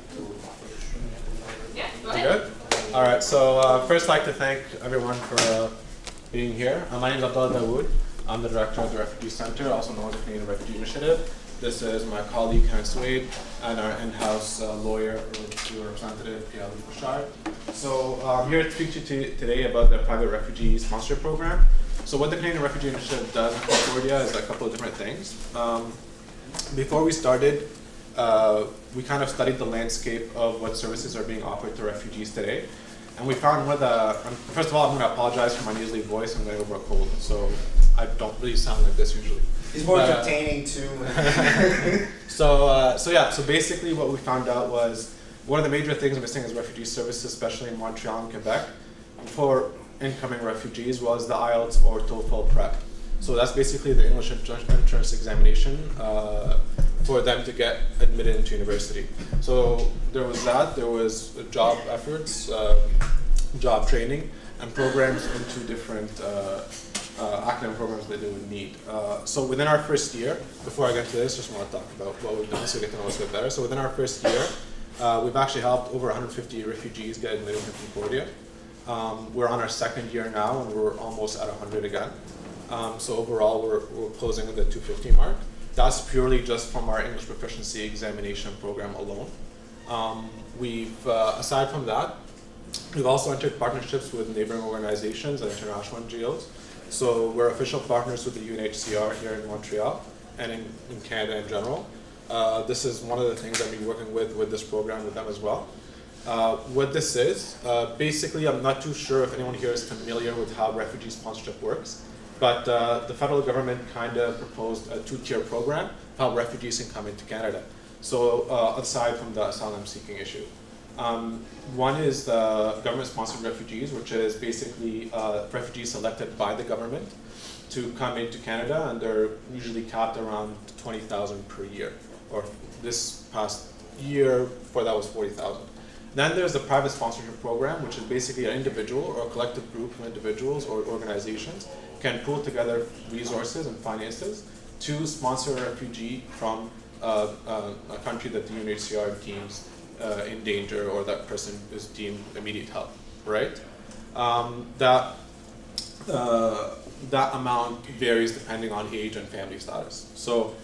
Yeah, go You ahead. good? All right, so first I'd like to thank everyone for being here. My name is Abdullah Dawood. I'm the director of the Refugee Center, also known as the Canadian Refugee Initiative. This is my colleague, Kenan Swaid, and our in-house lawyer, or representative, Yannick Bouchard. So I'm here to speak to you today about the private refugee sponsorship program. So what the Canadian Refugee Initiative does in Concordia is a couple of different things. Before we started, we kind of studied the landscape of what services are being offered to refugees today. And we found first of all, I'm going to apologize for my nasally voice. I'm going over a cold, so I don't really sound like this usually. He's more entertaining too. So basically what we found out was one of the major things missing is refugee services, especially in Montreal and Quebec, for incoming refugees was the IELTS or TOEFL prep. So that's basically the English entrance examination for them to get admitted into university. So there was that, there was job efforts, job training, and programs into different academic programs that they would need. So within our first year, before I get to this, just want to talk about what we've done so you get to know us a bit better. So within our first year, we've actually helped over 150 refugees get admitted to Concordia. We're on our second year now, and we're almost at 100 again. So overall, we're closing at the 250 mark. That's purely just from our English proficiency examination program alone. We've, aside from that, we've also entered partnerships with neighboring organizations and international NGOs. So we're official partners with the UNHCR here in Montreal and in Canada in general. This is one of the things I've been working with this program with them as well. What this is, basically I'm not too sure if anyone here is familiar with how refugee sponsorship works, but the federal government kind of proposed a two-tier program of how refugees can come into Canada. So aside from the asylum seeking issue. One is the government-sponsored refugees, which is basically refugees selected by the government to come into Canada, and they're usually capped around 20,000 per year. Or this past year, before that was 40,000. Then there's the private sponsorship program, which is basically an individual or a collective group of individuals or organizations can pool together resources and finances to sponsor a refugee from a country that the UNHCR deems in danger, or that person is deemed immediate help, right? That amount varies depending on age and family status. So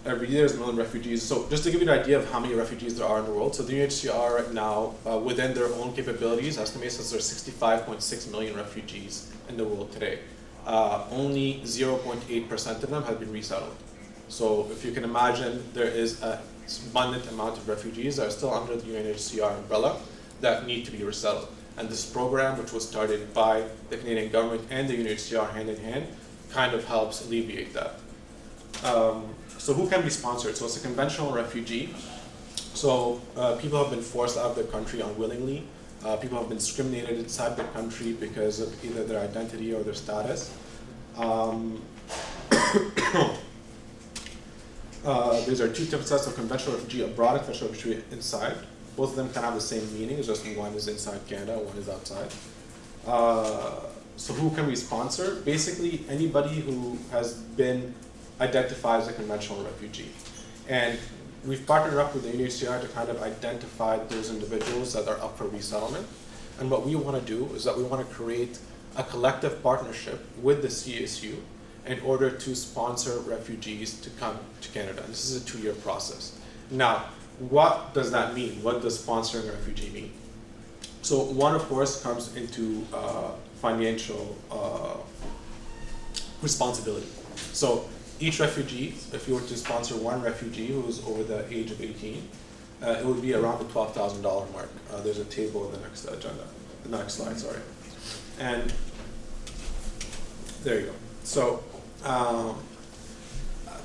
every year there's a million refugees. So just to give you an idea of how many refugees there are in the world, so the UNHCR right now, within their own capabilities, estimates that there's 65.6 million refugees in the world today. Only 0.8% of them have been resettled. So if you can imagine, there is an abundant amount of refugees that are still under the UNHCR umbrella that need to be resettled. And this program, which was started by the Canadian government and the UNHCR hand in hand, kind of helps alleviate that. So who can be sponsored? So it's a conventional refugee. So people have been forced out of their country unwillingly. People have been discriminated inside their country because of either their identity or their status. These are two different sets of conventional refugee, abroad and conventional refugee inside. Both of them can have the same meaning, it's just one is inside Canada, one is outside. So who can we sponsor? Basically anybody who has been identified as a conventional refugee. And we've partnered up with the UNHCR to kind of identify those individuals that are up for resettlement. And what we want to do is that we want to create a collective partnership with the CSU in order to sponsor refugees to come to Canada. And this is a 2-year process. Now, what does that mean? What does sponsoring a refugee mean? So one, of course, comes into financial responsibility. So each refugee, if you were to sponsor one refugee who is over the age of 18, it would be around the $12,000 mark. There's a table in the next agenda, the next slide, sorry. And there you go. So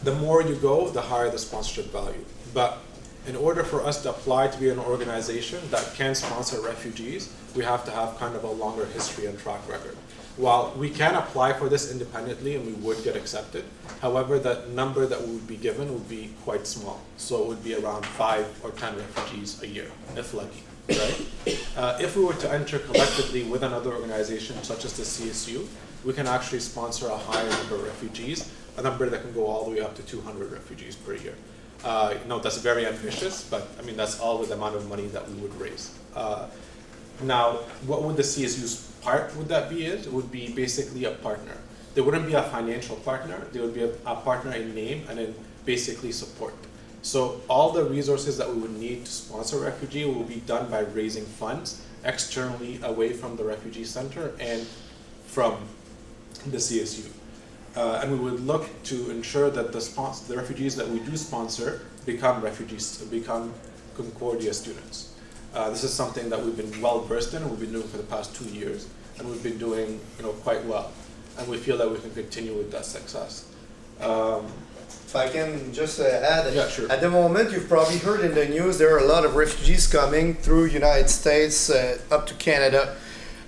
the more you go, the higher the sponsorship value. But in order for us to apply to be an organization that can sponsor refugees, we have to have kind of a longer history and track record. While we can apply for this independently and we would get accepted, however, the number that we would be given would be quite small. So it would be around 5 or 10 refugees a year, if lucky, right? If we were to enter collectively with another organization, such as the CSU, we can actually sponsor a higher number of refugees, a number that can go all the way up to 200 refugees per year. No, that's very ambitious, but I mean, that's all with the amount of money that we would raise. Now, what would the CSU's part would that be? It would be basically a partner. They wouldn't be a financial partner, they would be a partner in name and in basically support. So all the resources that we would need to sponsor a refugee will be done by raising funds externally away from the refugee center and from the CSU. And we would look to ensure that the refugees that we do sponsor become Concordia students. This is something that we've been well versed in and we've been doing for the past 2 years, and we've been doing quite well. And we feel that we can continue with that success. If I can just add, yeah, sure. At the moment, you've probably heard in the news there are a lot of refugees coming through United States up to Canada.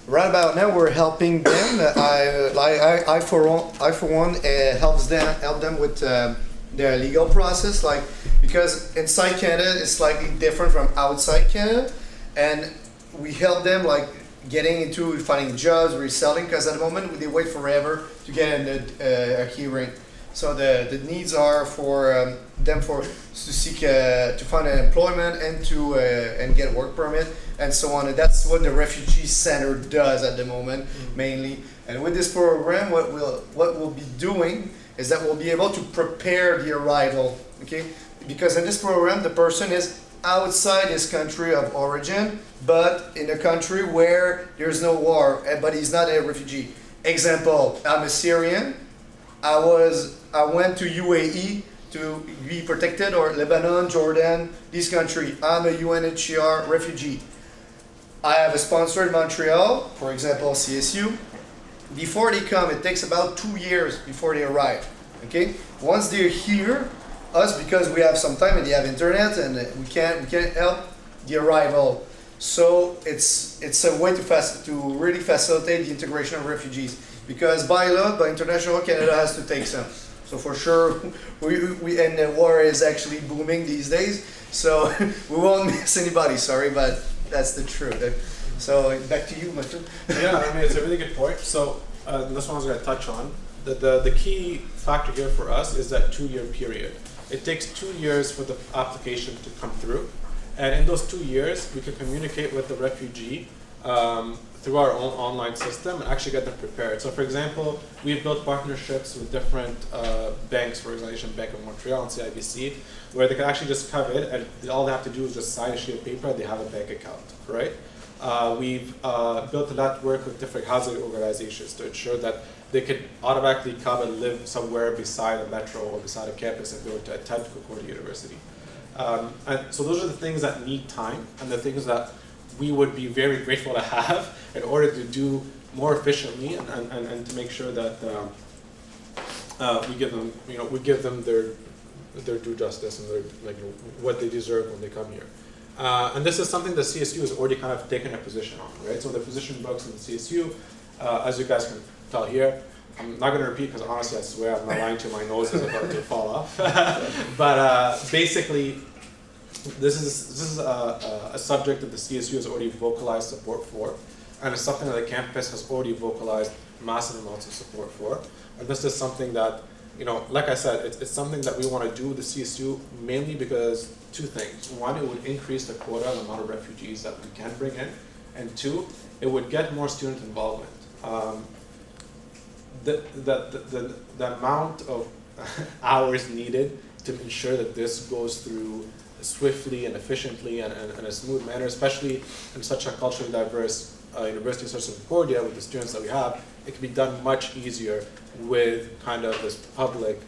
Right about now, we're helping them. I for one, help them with their legal process, because inside Canada it's slightly different from outside Canada, and we help them getting into finding jobs, reselling, because at the moment they wait forever to get a hearing. So the needs are for them to seek to find an employment and get a work permit and so on. And that's what the refugee center does at the moment, mainly. And with this program, what we'll be doing is that we'll be able to prepare the arrival. Okay, because in this program the person is outside his country of origin, but in a country where there's no war, but he's not a refugee. Example, I'm a Syrian. I went to UAE to be protected, or Lebanon, Jordan, these countries. I'm a UNHCR refugee. I have a sponsor in Montreal, for example, CSU. Before they come, it takes about 2 years before they arrive. Okay? Once they're here, us, because we have some time and they have internet, and we can't help the arrival. So it's a way to really facilitate the integration of refugees. Because by law, by international law, Canada has to take some. So for sure, and the war is actually booming these days. So we won't miss anybody. Sorry, but that's the truth. So back to you, Matthew. Yeah, I mean, it's a really good point. So this one I was going to touch on. The key factor here for us is that 2-year period. It takes 2 years for the application to come through. And in those 2 years, we can communicate with the refugee through our own online system and actually get them prepared. So for example, we've built partnerships with different banks, for example, Bank of Montreal and CIBC, where they can actually just come in and all they have to do is just sign a sheet of paper and they have a bank account, right? We've built a network with different housing organizations to ensure that they could automatically come and live somewhere beside a metro or beside a campus if they were to attend Concordia University. And so those are the things that need time and the things that we would be very grateful to have in order to do more efficiently and to make sure that we give them their due justice and their, what they deserve when they come here. And this is something the CSU has already kind of taken a position on, right? So the position books in the CSU, as you guys can tell here, I'm not going to repeat because honestly I swear I'm not lying to my nose is about to fall off. But basically, this is a subject that the CSU has already vocalized support for, and it's something that the campus has already vocalized massive amounts of support for. And this is something that, like I said, it's something that we want to do with the CSU mainly because 2 things. 1, it would increase the quota and the amount of refugees that we can bring in, and 2, it would get more student involvement. The amount of hours needed to ensure that this goes through swiftly and efficiently and in a smooth manner, especially in such a culturally diverse university such as Concordia with the students that we have, it can be done much easier with kind of this public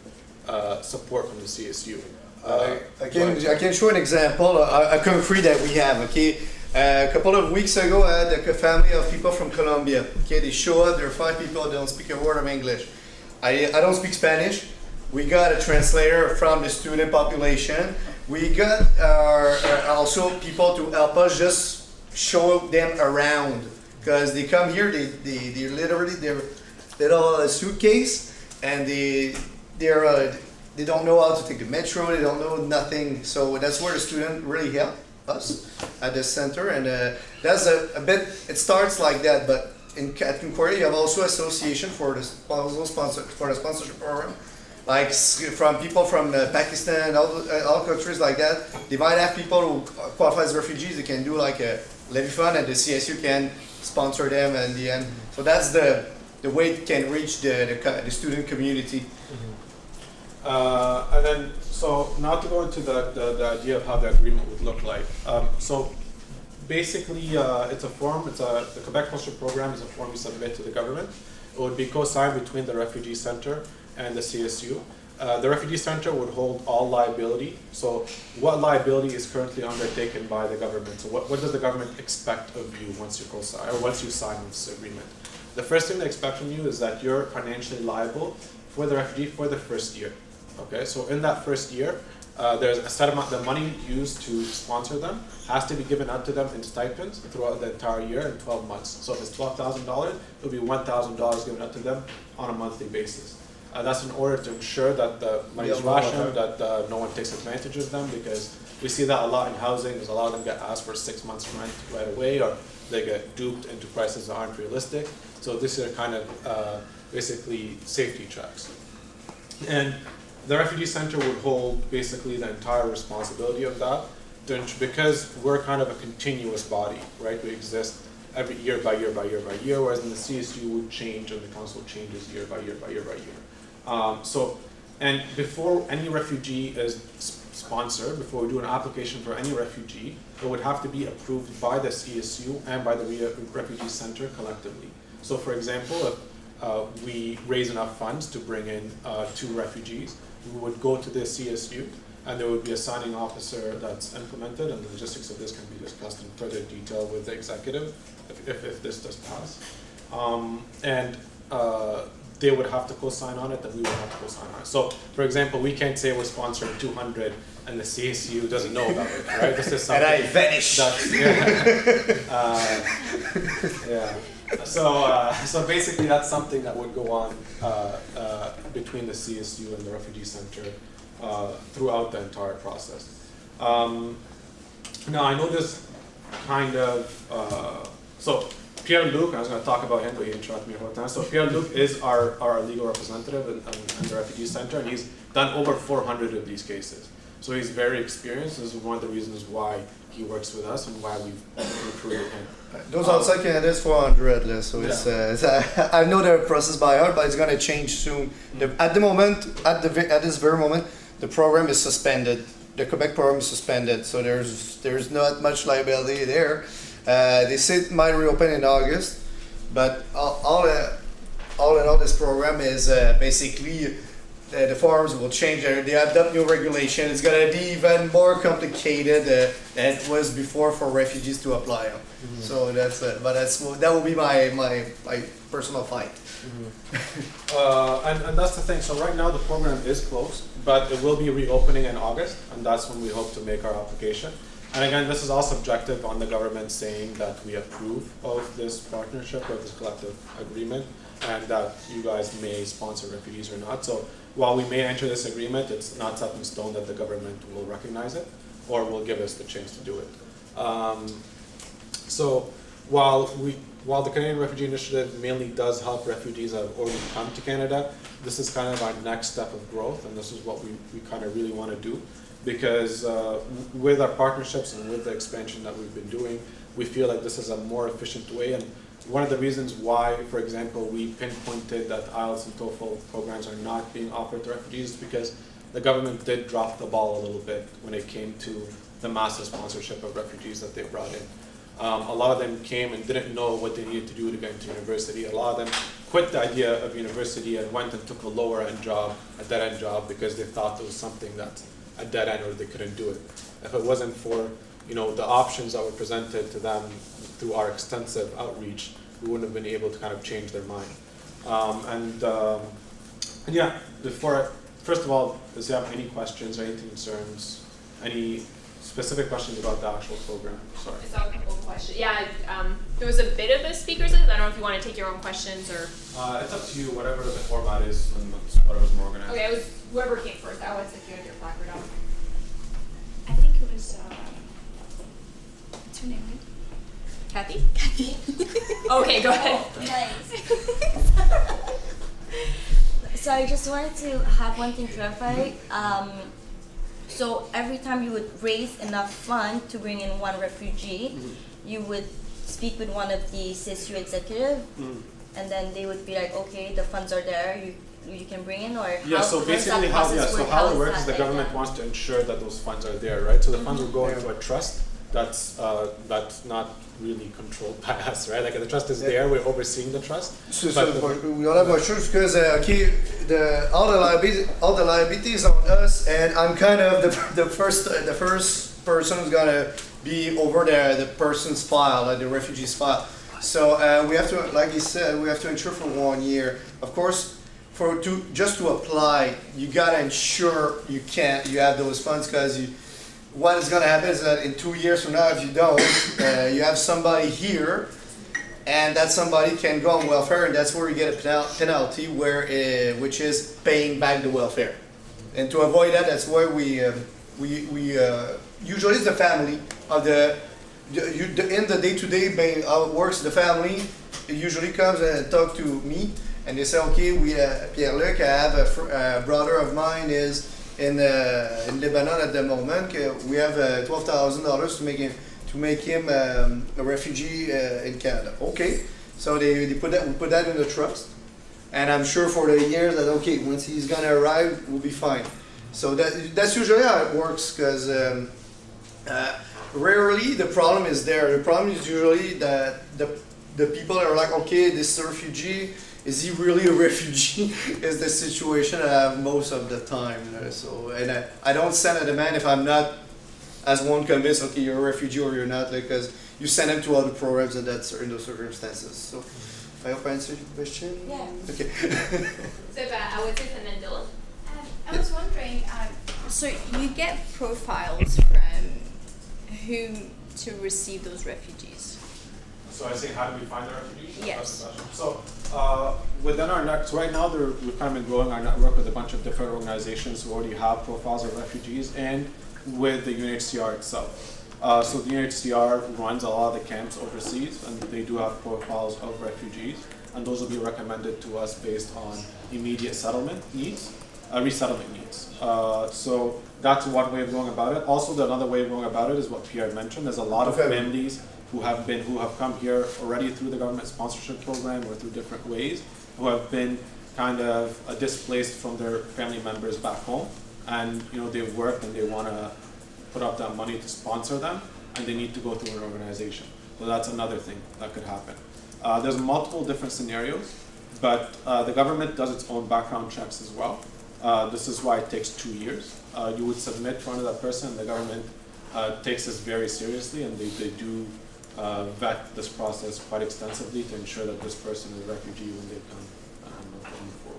support from the CSU. I can show an example, a concrete that we have, okay? A couple of weeks ago, I had a family of people from Colombia. Okay, they show up, there are 5 people, they don't speak a word of English. I don't speak Spanish. We got a translator from the student population. We got also people to help us just show them around. Because they come here, they literally, they're little suitcase, and they don't know how to take the metro, they don't know nothing. So that's where the student really help us at the center, and that's a bit, it starts like that, but at Concordia you have also association for the sponsorship program, like from people from Pakistan, all countries like that. They might have people who qualify as refugees, they can do like a levy fund and the CSU can sponsor them in the end. So that's the way it can reach the student community. And then, so now to go into the idea of how the agreement would look like. So basically, it's a form, the Quebec Culture Program is a form we submit to the government. It would be co-signed between the Refugee Center and the CSU. The Refugee Center would hold all liability. So what liability is currently undertaken by the government? So what does the government expect of you once you co-sign, or once you sign this agreement? The first thing they expect from you is that you're financially liable for the refugee for the first year. Okay, so in that first year, there's a set amount, the money used to sponsor them has to be given out to them in stipends throughout the entire year in 12 months. So if it's $12,000, it'll be $1,000 given out to them on a monthly basis. That's in order to ensure that the money is rationed, that no one takes advantage of them, because we see that a lot in housing, because a lot of them get asked for 6 months rent right away, or they get duped into prices that aren't realistic. So this is kind of basically safety checks. And the Refugee Center would hold basically the entire responsibility of that, because we're kind of a continuous body, right? We exist every year by year by year by year, whereas in the CSU would change and the council changes year by year by year by year. And before any refugee is sponsor, before we do an application for any refugee, it would have to be approved by the CSU and by the Refugee Center collectively. So for example, if we raise enough funds to bring in 2 refugees, we would go to the CSU and there would be a signing officer that's implemented, and the logistics of this can be discussed in further detail with the executive if this does pass. They would have to co-sign on it, and we would have to co-sign on it. So, for example, we can't say we're sponsoring 200 and the CSU doesn't know about it, right? This is something and I vanish. So basically, that's something that would go on between the CSU and the Refugee Center throughout the entire process. Now, I know this kind of so. Pierre-Luc, I was going to talk about him, but he interrupted me a whole time. So Pierre-Luc is our legal representative in the Refugee Center, and he's done over 400 of these cases. So he's very experienced. This is one of the reasons why he works with us and why we've recruited him. Those outside candidates 400, so it's I know the process by heart, but it's going to change soon. At the moment, at this very moment, the program is suspended. The Quebec program is suspended, so there's not much liability there. They say it might reopen in August, but all in all, this program is basically the forms will change. They adopt new regulation. It's going to be even more complicated than it was before for refugees to apply. Mm-hmm. So that will be my personal fight. Mm-hmm. And that's the thing. So right now the program is closed, but it will be reopening in August, and that's when we hope to make our application. And again, this is all subjective on the government saying that we approve of this partnership, of this collective agreement, and that you guys may sponsor refugees or not. So while we may enter this agreement, it's not set in stone that the government will recognize it or will give us the chance to do it. So while the Canadian Refugee Initiative mainly does help refugees that have already come to Canada, this is kind of our next step of growth, and this is what we kind of really want to do. Because with our partnerships and with the expansion that we've been doing, we feel like this is a more efficient way. And one of the reasons why, for example, we pinpointed that IELTS and TOEFL programs are not being offered to refugees is because the government did drop the ball a little bit when it came to the massive sponsorship of refugees that they brought in. A lot of them came and didn't know what they needed to do to get into university. A lot of them quit the idea of university and went and took a lower end job, a dead end job, because they thought it was something that a dead end or they couldn't do it. If it wasn't for the options that were presented to them through our extensive outreach, we wouldn't have been able to kind of change their mind. First of all, does you have any questions or any concerns, any specific questions about the actual program? Sorry. I saw a couple of questions. Yeah, there was a bit of a speaker's list. I don't know if you want to take your own questions or. It's up to you, whatever the format is and whatever's more organized. Okay, it was whoever came first. I was if you had your placard on. I think it was, what's her name? Kathy? Okay, go ahead. So I just wanted to have one thing clarified. So every time you would raise enough fund to bring in one refugee, you would speak with one of the CSU executive, and then they would be like, okay, the funds are there, you can bring in, or so basically how it works is the government wants to ensure that those funds are there, right? So the funds will go into a trust that's not really controlled by us, right? Like the trust is there, we're overseeing the trust. We don't have much choice because all the liabilities on us, and I'm kind of the first person who's gonna be over the person's file, like the refugee's file. So we have to, like you said, we have to ensure for 1 year. Of course, just to apply, you gotta ensure you have those funds, because what is going to happen is that in 2 years from now, if you don't, you have somebody here, and that somebody can go on welfare, and that's where you get a penalty, which is paying back the welfare. And to avoid that, that's why we usually it's the family of in the day-to-day how it works. The family usually comes and talk to me, and they say, okay, Pierre-Luc, I have a brother of mine is in Lebanon at the moment. We have $12,000 to make him a refugee in Canada. Okay, so we put that in the trust, and I'm sure for the years that once he's gonna arrive, we'll be fine. So that's usually how it works, because rarely the problem is there. The problem is usually that the people are like, okay, this refugee, is he really a refugee? Is the situation I have most of the time. So, and I don't send a demand if I'm not as one convinced, okay, you're a refugee or you're not, because you send them to other programs and that's in those circumstances. So I hope I answered your question. Yeah. Okay. So I would say, and then Dylan. I was wondering, so you get profiles from whom to receive those refugees? So I say, how do we find the refugees? Yes. That's the question. So within our network, so right now we've kind of been growing our network with a bunch of different organizations who already have profiles of refugees, and with the UNHCR itself. So the UNHCR runs a lot of the camps overseas, and they do have profiles of refugees, and those will be recommended to us based on immediate settlement needs, resettlement needs. So that's one way of going about it. Also, another way of going about it is what Pierre mentioned. There's a lot of families who have come here already through the government sponsorship program or through different ways, who have been kind of displaced from their family members back home, and they've worked and they want to put up that money to sponsor them, and they need to go through an organization. So that's another thing that could happen. There's multiple different scenarios, but the government does its own background checks as well. This is why it takes 2 years. You would submit to another person, and the government takes this very seriously, and they do vet this process quite extensively to ensure that this person is a refugee when they come.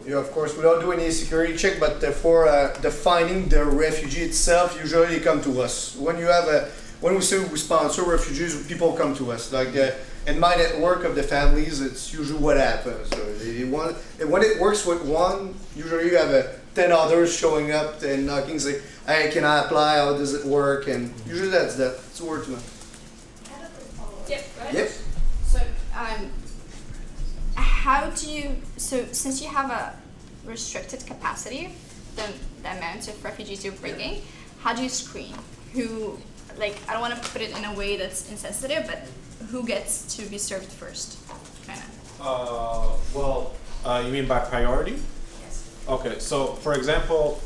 Yeah, of course, we don't do any security check, but for defining the refugee itself, usually they come to us. When we say we sponsor refugees, people come to us. Like in my network of the families, it's usually what happens. So and when it works with one, usually you have 10 others showing up and knocking, say, "Hey, can I apply? How does it work?" And usually that's that. It's a word to mouth. Yep. Go ahead. Yep. So, how do you, since you have a restricted capacity, the amount of refugees you're bringing, how do you screen who, I don't want to put it in a way that's insensitive, but who gets to be served first, kind of? You mean by priority? Okay, so for example,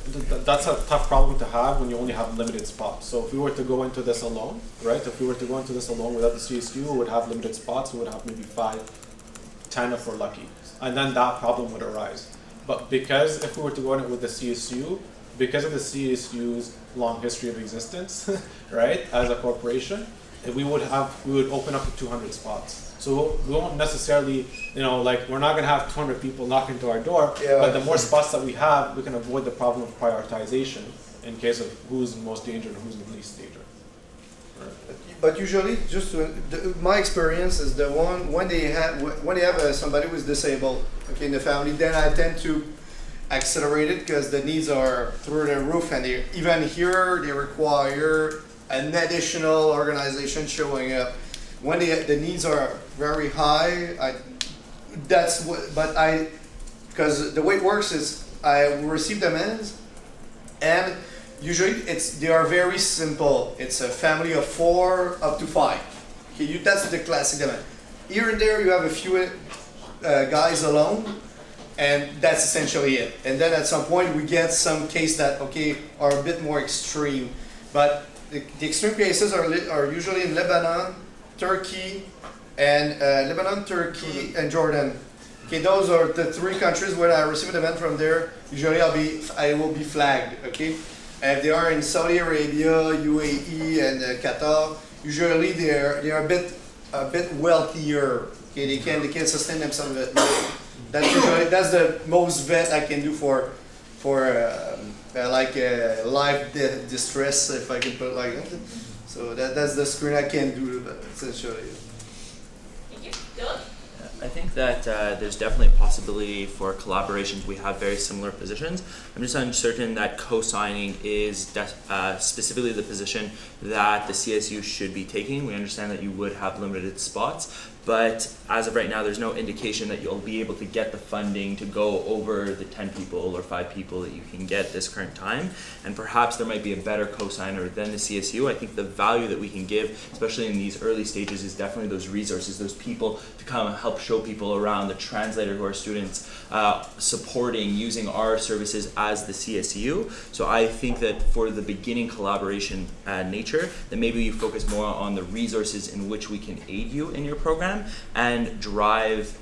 that's a tough problem to have when you only have limited spots. So if we were to go into this alone, right? If we were to go into this alone without the CSU, we would have limited spots. We would have maybe 5, 10 if we're lucky, and then that problem would arise. But because if we were to go in it with the CSU, because of the CSU's long history of existence, right, as a corporation, we would open up to 200 spots. So we won't necessarily, we're not going to have 200 people knock into our door, but the more spots that we have, we can avoid the problem of prioritization in case of who's in most danger and who's in the least danger. Right. But usually, my experience is the one when they have somebody who's disabled, okay, in the family, then I tend to accelerate it because the needs are through the roof, and even here they require an additional organization showing up. When the needs are very high, because the way it works is I receive demands, and usually they are very simple. It's a family of 4 up to 5. Okay, that's the classic demand. Here and there you have a few guys alone, and that's essentially it. And then at some point we get some cases that are a bit more extreme, but the extreme cases are usually in Lebanon, Turkey, and Jordan. Okay, those are the 3 countries where I receive a demand from there. Usually I will be flagged. Okay, and if they are in Saudi Arabia, UAE, and Qatar, usually they are a bit wealthier. Okay, they can sustain themselves a bit more. That's the most vet I can do for life distress, if I can put it like that. So that's the screen I can do, essentially. Thank you. Dylan? I think that there's definitely a possibility for collaborations. We have very similar positions. I'm just uncertain that co-signing is specifically the position that the CSU should be taking. We understand that you would have limited spots, but as of right now, there's no indication that you'll be able to get the funding to go over the 10 people or 5 people that you can get this current time. And perhaps there might be a better cosigner than the CSU. I think the value that we can give, especially in these early stages, is definitely those resources, those people to come and help show people around, the translator who are students, supporting, using our services as the CSU. So I think that for the beginning collaboration nature, that maybe you focus more on the resources in which we can aid you in your program, and drive,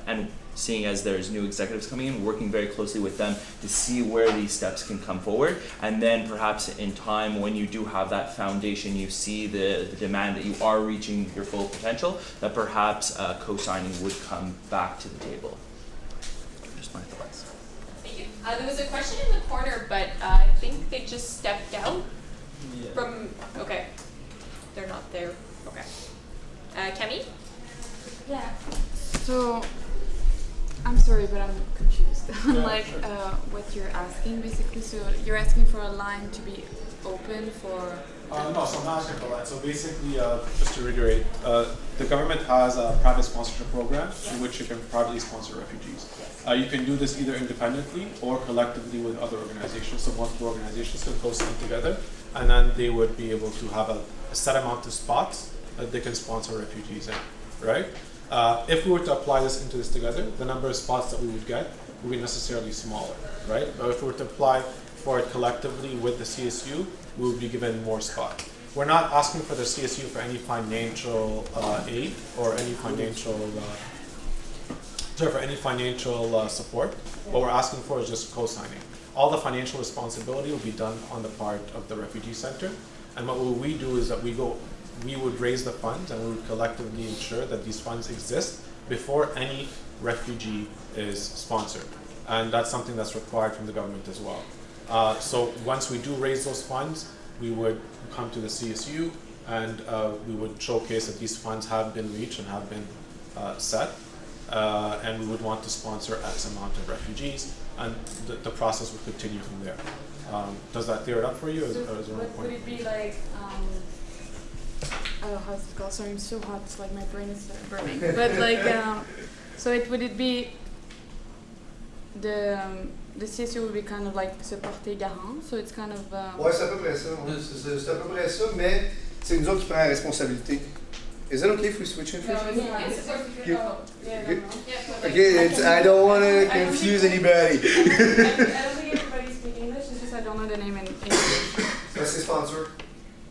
and seeing as there's new executives coming in, working very closely with them to see where these steps can come forward. And then perhaps in time, when you do have that foundation, you see the demand that you are reaching your full potential, that perhaps co-signing would come back to the table. Just my thoughts. Thank you. There was a question in the corner, but I think they just stepped out from, okay. They're not there. Okay. Kemi? Yeah. So, I'm sorry, but I'm confused on what you're asking basically. So you're asking for a line to be open for. No, so I'm not asking for that. So basically, just to reiterate, the government has a private sponsorship program in which you can privately sponsor refugees. You can do this either independently or collectively with other organizations. So multiple organizations can co-sign together, and then they would be able to have a set amount of spots that they can sponsor refugees in, right? If we were to apply this into this together, the number of spots that we would get would be necessarily smaller, right? But if we were to apply for it collectively with the CSU, we would be given more spots. We're not asking for the CSU for any financial aid or any financial support. What we're asking for is just co-signing. All the financial responsibility will be done on the part of the refugee center, and what we do is that we would raise the funds and we would collectively ensure that these funds exist before any refugee is sponsored. And that's something that's required from the government as well. So once we do raise those funds, we would come to the CSU and we would showcase that these funds have been reached and have been set. And we would want to sponsor X amount of refugees, and the process would continue from there. Does that clear it up for you? Or is there more point? Would it be like, how's it called? Sorry, I'm so hot. It's like my brain is burning. But like, so would it be the CSU would be kind of like se porter garant, so it's kind of. Ouais, c'est à peu près ça. C'est à peu près ça, mais c'est nous autres qui prenons la responsabilité. Is it okay if we switch in? Okay, I don't want to confuse anybody. I don't think everybody speaks English. It's just I don't know the name in English. That's the sponsor.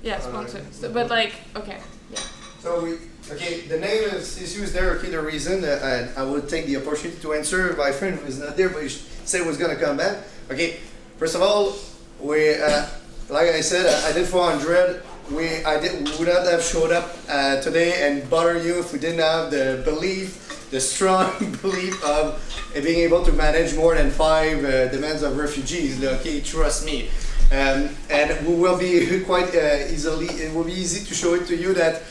Yeah, sponsor. So, but like, okay. Yeah. So the name of CSU is there. Okay, the reason, and I will take the opportunity to answer. My friend who is not there, but he said was gonna come back. Okay, first of all, we like I said, I did 400. We would not have showed up today and bother you if we didn't have the belief, the strong belief of being able to manage more than 5 demands of refugees. Okay, trust me. And we will be quite easily. It will be easy to show it to you that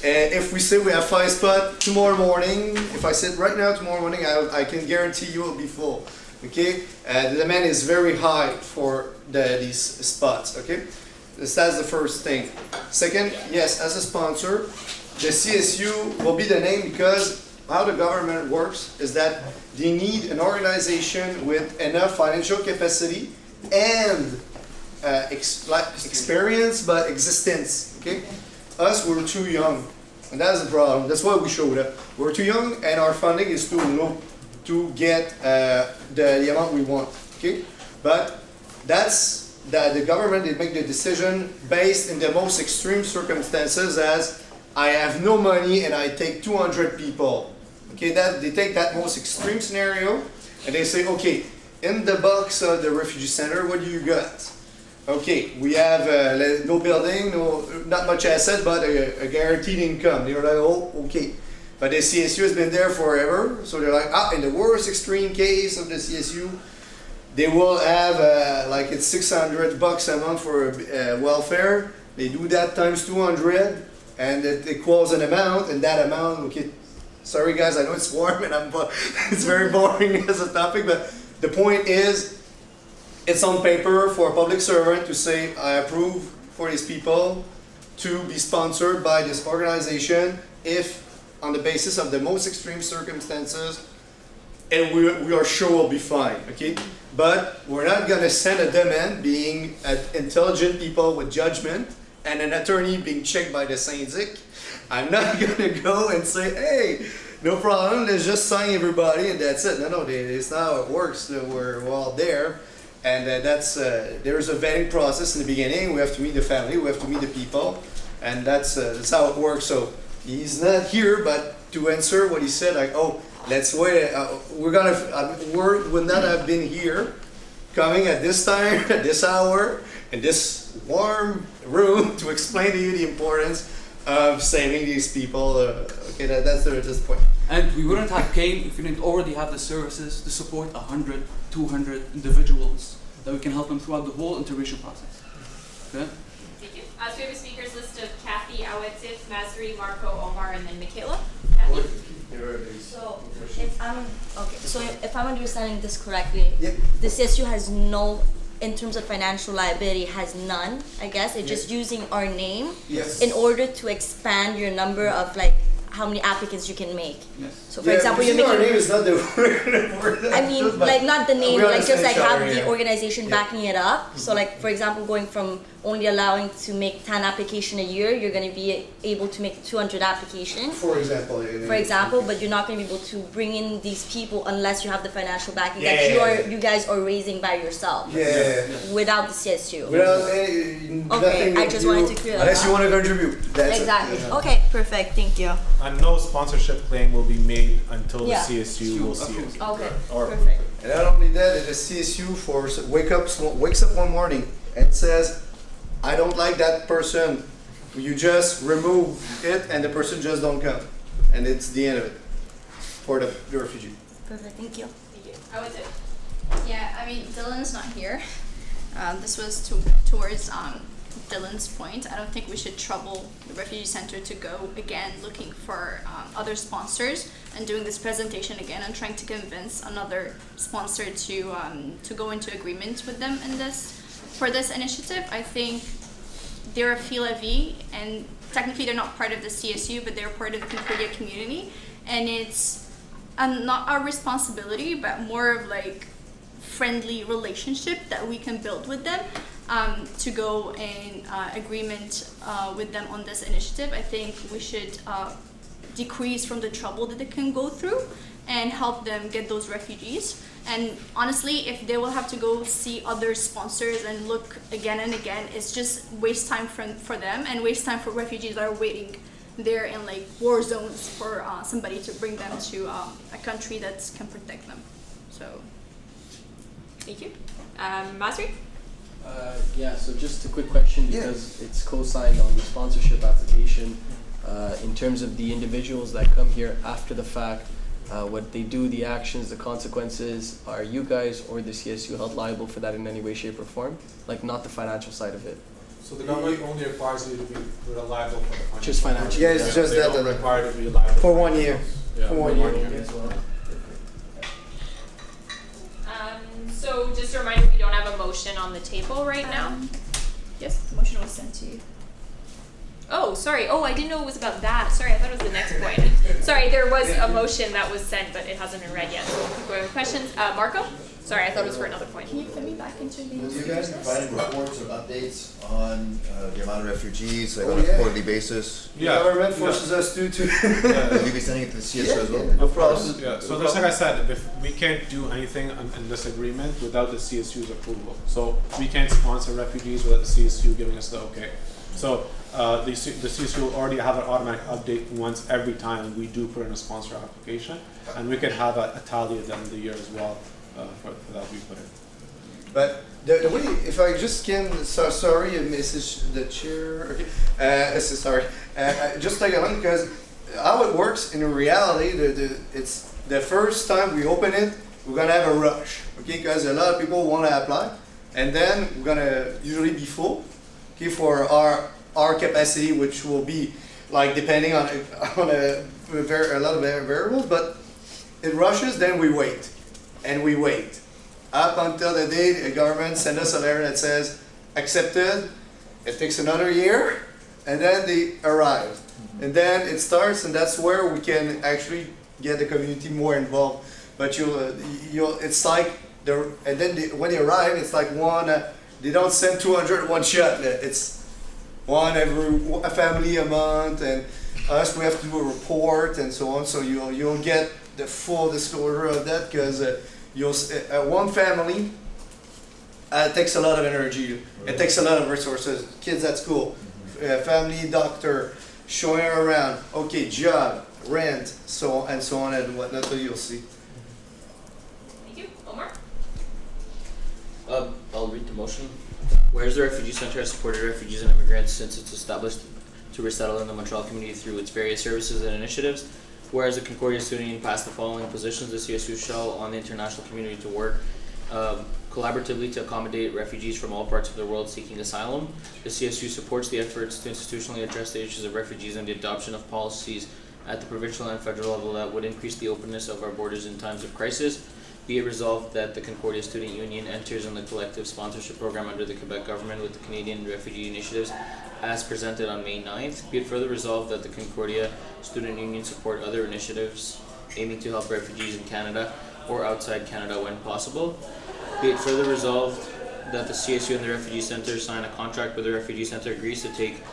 if we say we have 5 spots tomorrow morning, if I said right now tomorrow morning, I can guarantee you it will be full. Okay, the demand is very high for these spots. Okay. That's the first thing. Second, yes, as a sponsor, the CSU will be the name because how the government works is that they need an organization with enough financial capacity and experience, but existence. Okay, us, we're too young, and that's the problem. That's why we showed up. We're too young, and our funding is too low to get the amount we want. Okay, but that's. That the government, they make the decision based in the most extreme circumstances as I have no money and I take 200 people. Okay, that they take that most extreme scenario and they say, okay, in the box of the refugee center, what do you got? Okay, we have no building, not much asset, but a guaranteed income. They're like, oh, okay. But the CSU has been there forever, so they're like, in the worst extreme case of the CSU, they will have like it's $600 a month for welfare. They do that times 200, and it equals an amount. And that amount, okay. Sorry guys, I know it's warm and it's very boring as a topic, but the point is, it's on paper for a public servant to say I approve for these people to be sponsored by this organization if on the basis of the most extreme circumstances, and we are sure we'll be fine, okay? But we're not gonna send a demand being intelligent people with judgment and an attorney being checked by the syndic. I'm not gonna go and say, hey, no problem, let's just sign everybody and that's it. No, it's not how it works. We're all there. And there's a vetting process in the beginning. We have to meet the family, we have to meet the people, and that's how it works. So he's not here, but to answer what he said, like, oh, let's wait. We would not have been here, coming at this time, at this hour, in this warm room to explain to you the importance of saving these people. Okay, that's the point. And we wouldn't have came if we didn't already have the services to support 100, 200 individuals that we can help them throughout the whole interracial process. Okay? Thank you. So we have a speakers list of Kathy, Awetif, Masri, Marco, Omar, and then Michaela. Kathy? So if I'm understanding this correctly, the CSU has no, in terms of financial liability, has none, I guess. It's just using our name in order to expand your number of like how many applicants you can make. So for example, you're making our name is not the word. I mean, like not the name, like just like have the organization backing it up. So like for example, going from only allowing to make 10 applications a year, you're going to be able to make 200 applications. For example, but you're not going to be able to bring in these people unless you have the financial backing that you guys are raising by yourself. Without the CSU. Okay, I just wanted to clear that up. Unless you want to contribute. That's exactly. It. Okay, perfect. Thank you. And no sponsorship claim will be made until the CSU will see it. Okay, Or, perfect. And not only that, the CSU wakes up one morning and says, I don't like that person. You just remove it and the person just don't come. And it's the end of it for the refugee. Perfect, thank you. Thank you. How is it? Yeah, I mean, Dylan's not here. This was towards Dylan's point. I don't think we should trouble the refugee center to go again looking for other sponsors and doing this presentation again and trying to convince another sponsor to go into agreement with them in this for this initiative. I think they're a Fila-V, and technically they're not part of the CSU, but they're part of the Concordia community, and it's not our responsibility, but more of like friendly relationship that we can build with them to go in agreement with them on this initiative. I think we should decrease from the trouble that they can go through and help them get those refugees. And honestly, if they will have to go see other sponsors and look again and again, it's just waste time for them and waste time for refugees that are waiting there in like war zones for somebody to bring them to a country that can protect them. So, thank you. Masri? Yeah, so just a quick question because it's co-signed on the sponsorship application. In terms of the individuals that come here after the fact, what they do, the actions, the consequences, are you guys or the CSU held liable for that in any way, shape, or form? Like not the financial side of it. So the government only requires you to be liable for the financial. Just financial. Yeah, it's just they that. Don't require to be liable for 1 year. Yeah, for 1 year. as well. So just a reminder, we don't have a motion on the table right now. Yes, the motion was sent to you. Oh, sorry. Oh, I didn't know it was about that. Sorry, I thought it was the next point. Sorry, there was a motion that was sent, but it hasn't been read yet. So we'll keep going with questions. Marco? Sorry, I thought it was for another point. Can you put me back into the... Will you guys be providing reports or updates on the amount of refugees, like on a quarterly basis? The government forces us to. Will you be sending it to the CSU as well? No problem. Yeah. So just like I said, if we can't do anything in this agreement without the CSU's approval. So we can't sponsor refugees without the CSU giving us the okay. So the CSU will already have an automatic update once every time we do put in a sponsor application, and we can have a tally at the end of the year as well for that we put in. But the way, if I just can, sorry, Mrs. the Chair, okay, sorry, just take along because how it works in reality, it's the first time we open it, we're gonna have a rush, okay, because a lot of people want to apply, and then we're gonna usually be full, okay, for our capacity, which will be like depending on a lot of variables, but it rushes, then we wait, and we wait. Up until the day the government sends us a letter that says, accepted, it takes another year, and then they arrive. And then it starts, and that's where we can actually get the community more involved. But it's like, and then when they arrive, it's like one, they don't send 200 one shot. It's one a family a month, and us, we have to do a report and so on. So you'll get the full disclosure of that, because one family takes a lot of energy. It takes a lot of resources. Kids at school, family, doctor, showing around. Okay, job, rent, so on and whatnot. So you'll see. Thank you. Omar? I'll read the motion. Whereas the Refugee Center has supported refugees and immigrants since it's established to resettle in the Montreal community through its various services and initiatives. Whereas the Concordia Student Union passed the following positions, the CSU shall on the international community to work collaboratively to accommodate refugees from all parts of the world seeking asylum. The CSU supports the efforts to institutionally address the issues of refugees and the adoption of policies at the provincial and federal level that would increase the openness of our borders in times of crisis. Be it resolved that the Concordia Student Union enters in the collective sponsorship program under the Quebec government with the Canadian Refugee Initiatives as presented on May 9th. Be it further resolved that the Concordia Student Union support other initiatives aiming to help refugees in Canada or outside Canada when possible. Be it further resolved that the CSU and the Refugee Center sign a contract where the Refugee Center agrees to take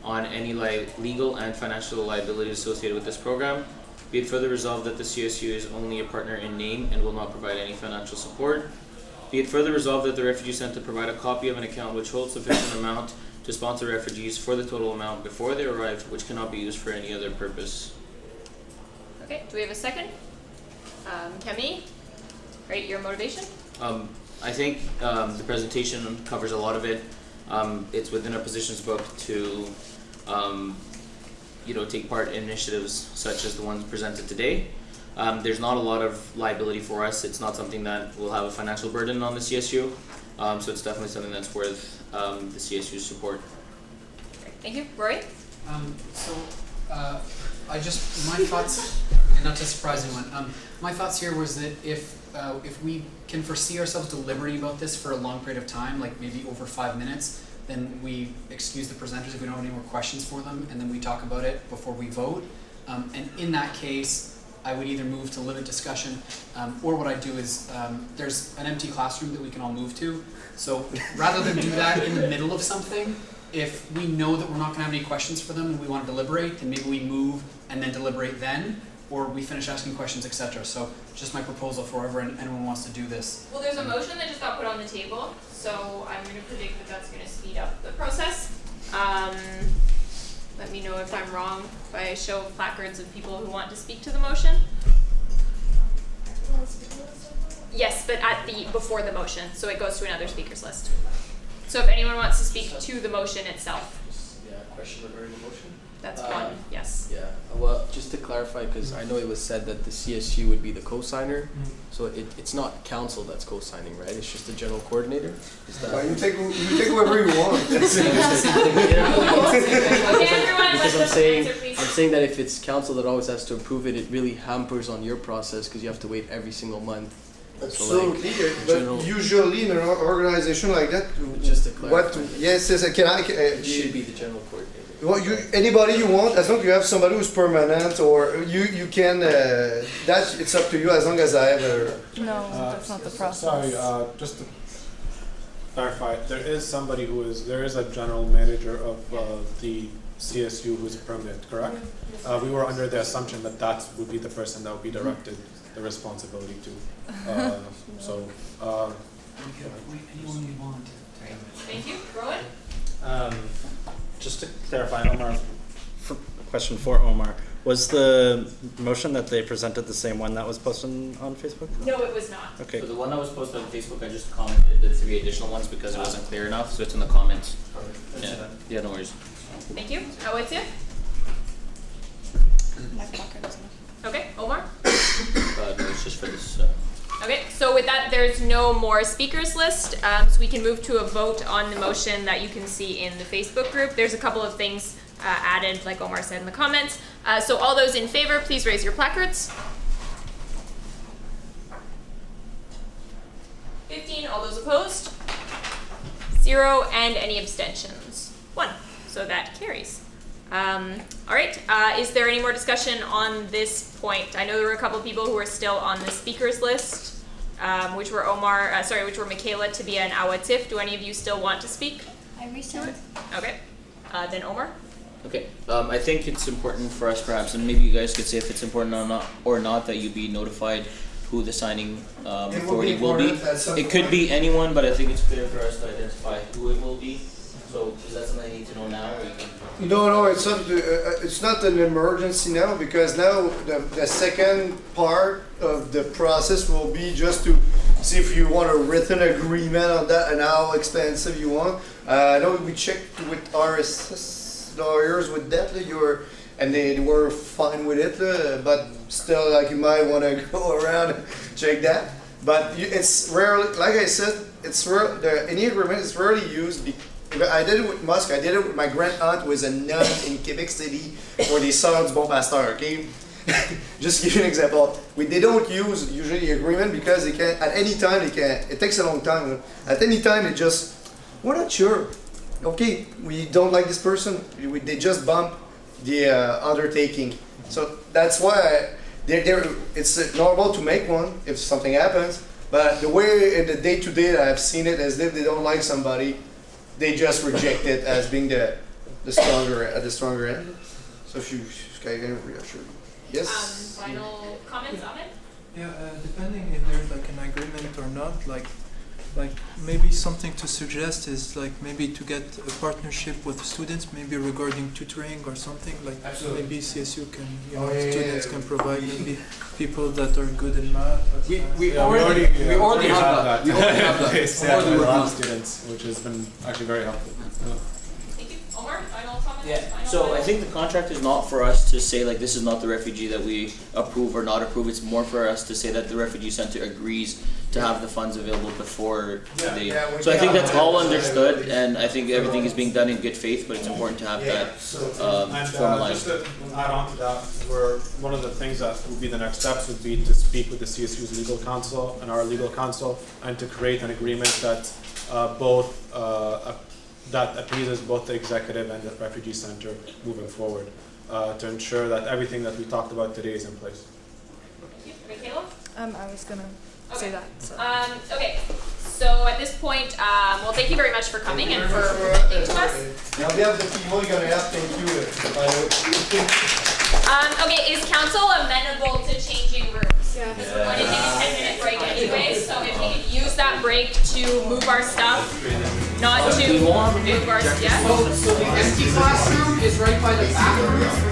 on any legal and financial liabilities associated with this program. Be it further resolved that the CSU is only a partner in name and will not provide any financial support. Be it further resolved that the Refugee Center provide a copy of an account which holds sufficient amount to sponsor refugees for the total amount before they arrive, which cannot be used for any other purpose. Okay, do we have a second? Kemi? Great, your motivation? I think the presentation covers a lot of it. It's within our positions book to take part in initiatives such as the ones presented today. There's not a lot of liability for us. It's not something that will have a financial burden on the CSU. So it's definitely something that's worth the CSU's support. Great. Thank you. Rory? My thoughts, and not to surprise anyone, my thoughts here was that if we can foresee ourselves deliberating about this for a long period of time, like maybe over 5 minutes, then we excuse the presenters if we don't have any more questions for them, and then we talk about it before we vote. And in that case, I would either move to limit discussion, or what I do is, there's an empty classroom that we can all move to. So rather than do that in the middle of something, if we know that we're not gonna have any questions for them and we wanna deliberate, then maybe we move and then deliberate then, or we finish asking questions, etc. So just my proposal for whoever anyone wants to do this. Well, there's a motion that just got put on the table, so I'm going to predict that that's going to speed up the process. Let me know if I'm wrong by a show of placards of people who want to speak to the motion. Yes, but before the motion, so it goes to another speakers list. So if anyone wants to speak to the motion itself. Yeah, question regarding the motion? That's one, yes. Yeah, well, just to clarify, because I know it was said that the CSU would be the co-signer, so it's not council that's co-signing, right? It's just the general coordinator? Is that... Well, you take whoever you want. Because I'm saying that if it's council that always has to approve it, it really hampers on your process because you have to wait every single month. Absolutely, so but usually in an organization like that, just to clarify, it should be the general coordinator. Well, anybody you want, as long as you have somebody who's permanent, or you can. It's up to you. As long as I have a. No, that's not the process. Sorry, just to clarify, there is a general manager of the CSU who's permanent, correct? We were under the assumption that would be the person that would be directed the responsibility to. Anyone you want. Thank you. Rowan? Just to clarify, Omar, question for Omar, was the motion that they presented the same one that was posted on Facebook? No, it was not. Okay. So the one that was posted on Facebook, I just commented the 3 additional ones because it wasn't clear enough, so it's in the comments. Yeah, no worries. Thank you. What's it? Okay, Omar? No, it's just for this. Okay, so with that, there's no more speakers list, so we can move to a vote on the motion that you can see in the Facebook group. There's a couple of things added, like Omar said in the comments. So all those in favor, please raise your placards. 15, all those opposed? 0, and any abstentions? 1. So that carries. All right, is there any more discussion on this point? I know there were a couple of people who are still on the speakers list, which were which were Michaela, Tabia, and Awatif. Do any of you still want to speak? I resent. Okay, then Omar. Okay, I think it's important for us perhaps, and maybe you guys could say if it's important or not that you be notified who the signing authority will be. It could be anyone, but I think it's clear for us to identify who it will be. So is that something I need to know now, or you can? No, it's not an emergency now, because now the second part of the process will be just to see if you want a written agreement on that and how expensive you want. I know we checked with RSS lawyers with that, and they were fine with it, but still, like, you might want to go around and check that. But it's rarely, like I said, any agreement is rarely used. I did it with Musk. I did it with my grand aunt, who is a nun in Quebec City, for the Sons Bon Pasteur. Okay, just to give you an example. They don't use usually agreement because they can at any time. It takes a long time. At any time, we're not sure. Okay, we don't like this person. They just bump the undertaking. So that's why it's normal to make one if something happens. But the way in the day-to-day I've seen it, as if they don't like somebody, they just reject it as being the stronger end. So if you can reassure. Yes. Final comments on it? Yeah, depending if there's like an agreement or not, like maybe something to suggest is like maybe to get a partnership with students, maybe regarding tutoring or something, like maybe CSU can, students can provide maybe people that are good in math. We already have that. We already have that. With a lot of students, which has been actually very helpful. Thank you. Omar, final comments? Yeah, so I think the contract is not for us to say like this is not the refugee that we approve or not approve. It's more for us to say that the refugee center agrees to have the funds available before they. So I think that's all understood, and I think everything is being done in good faith. But it's important to have that formalized. Just to add on to that, one of the things that would be the next steps would be to speak with the CSU's legal counsel and our legal counsel, and to create an agreement that that appeases both the executive and the refugee center moving forward, to ensure that everything that we talked about today is in place. Michaela? I was gonna say that. So. Okay. So at this point, well, thank you very much for coming and for presenting to us. Now we have the people you're gonna have. Thank you. Okay, is council amenable to changing rooms? Yeah. Because we're going to take a 10-minute break anyway, so if we could use that break to move our stuff, not to move our, yeah? So the empty classroom is right by the bathroom.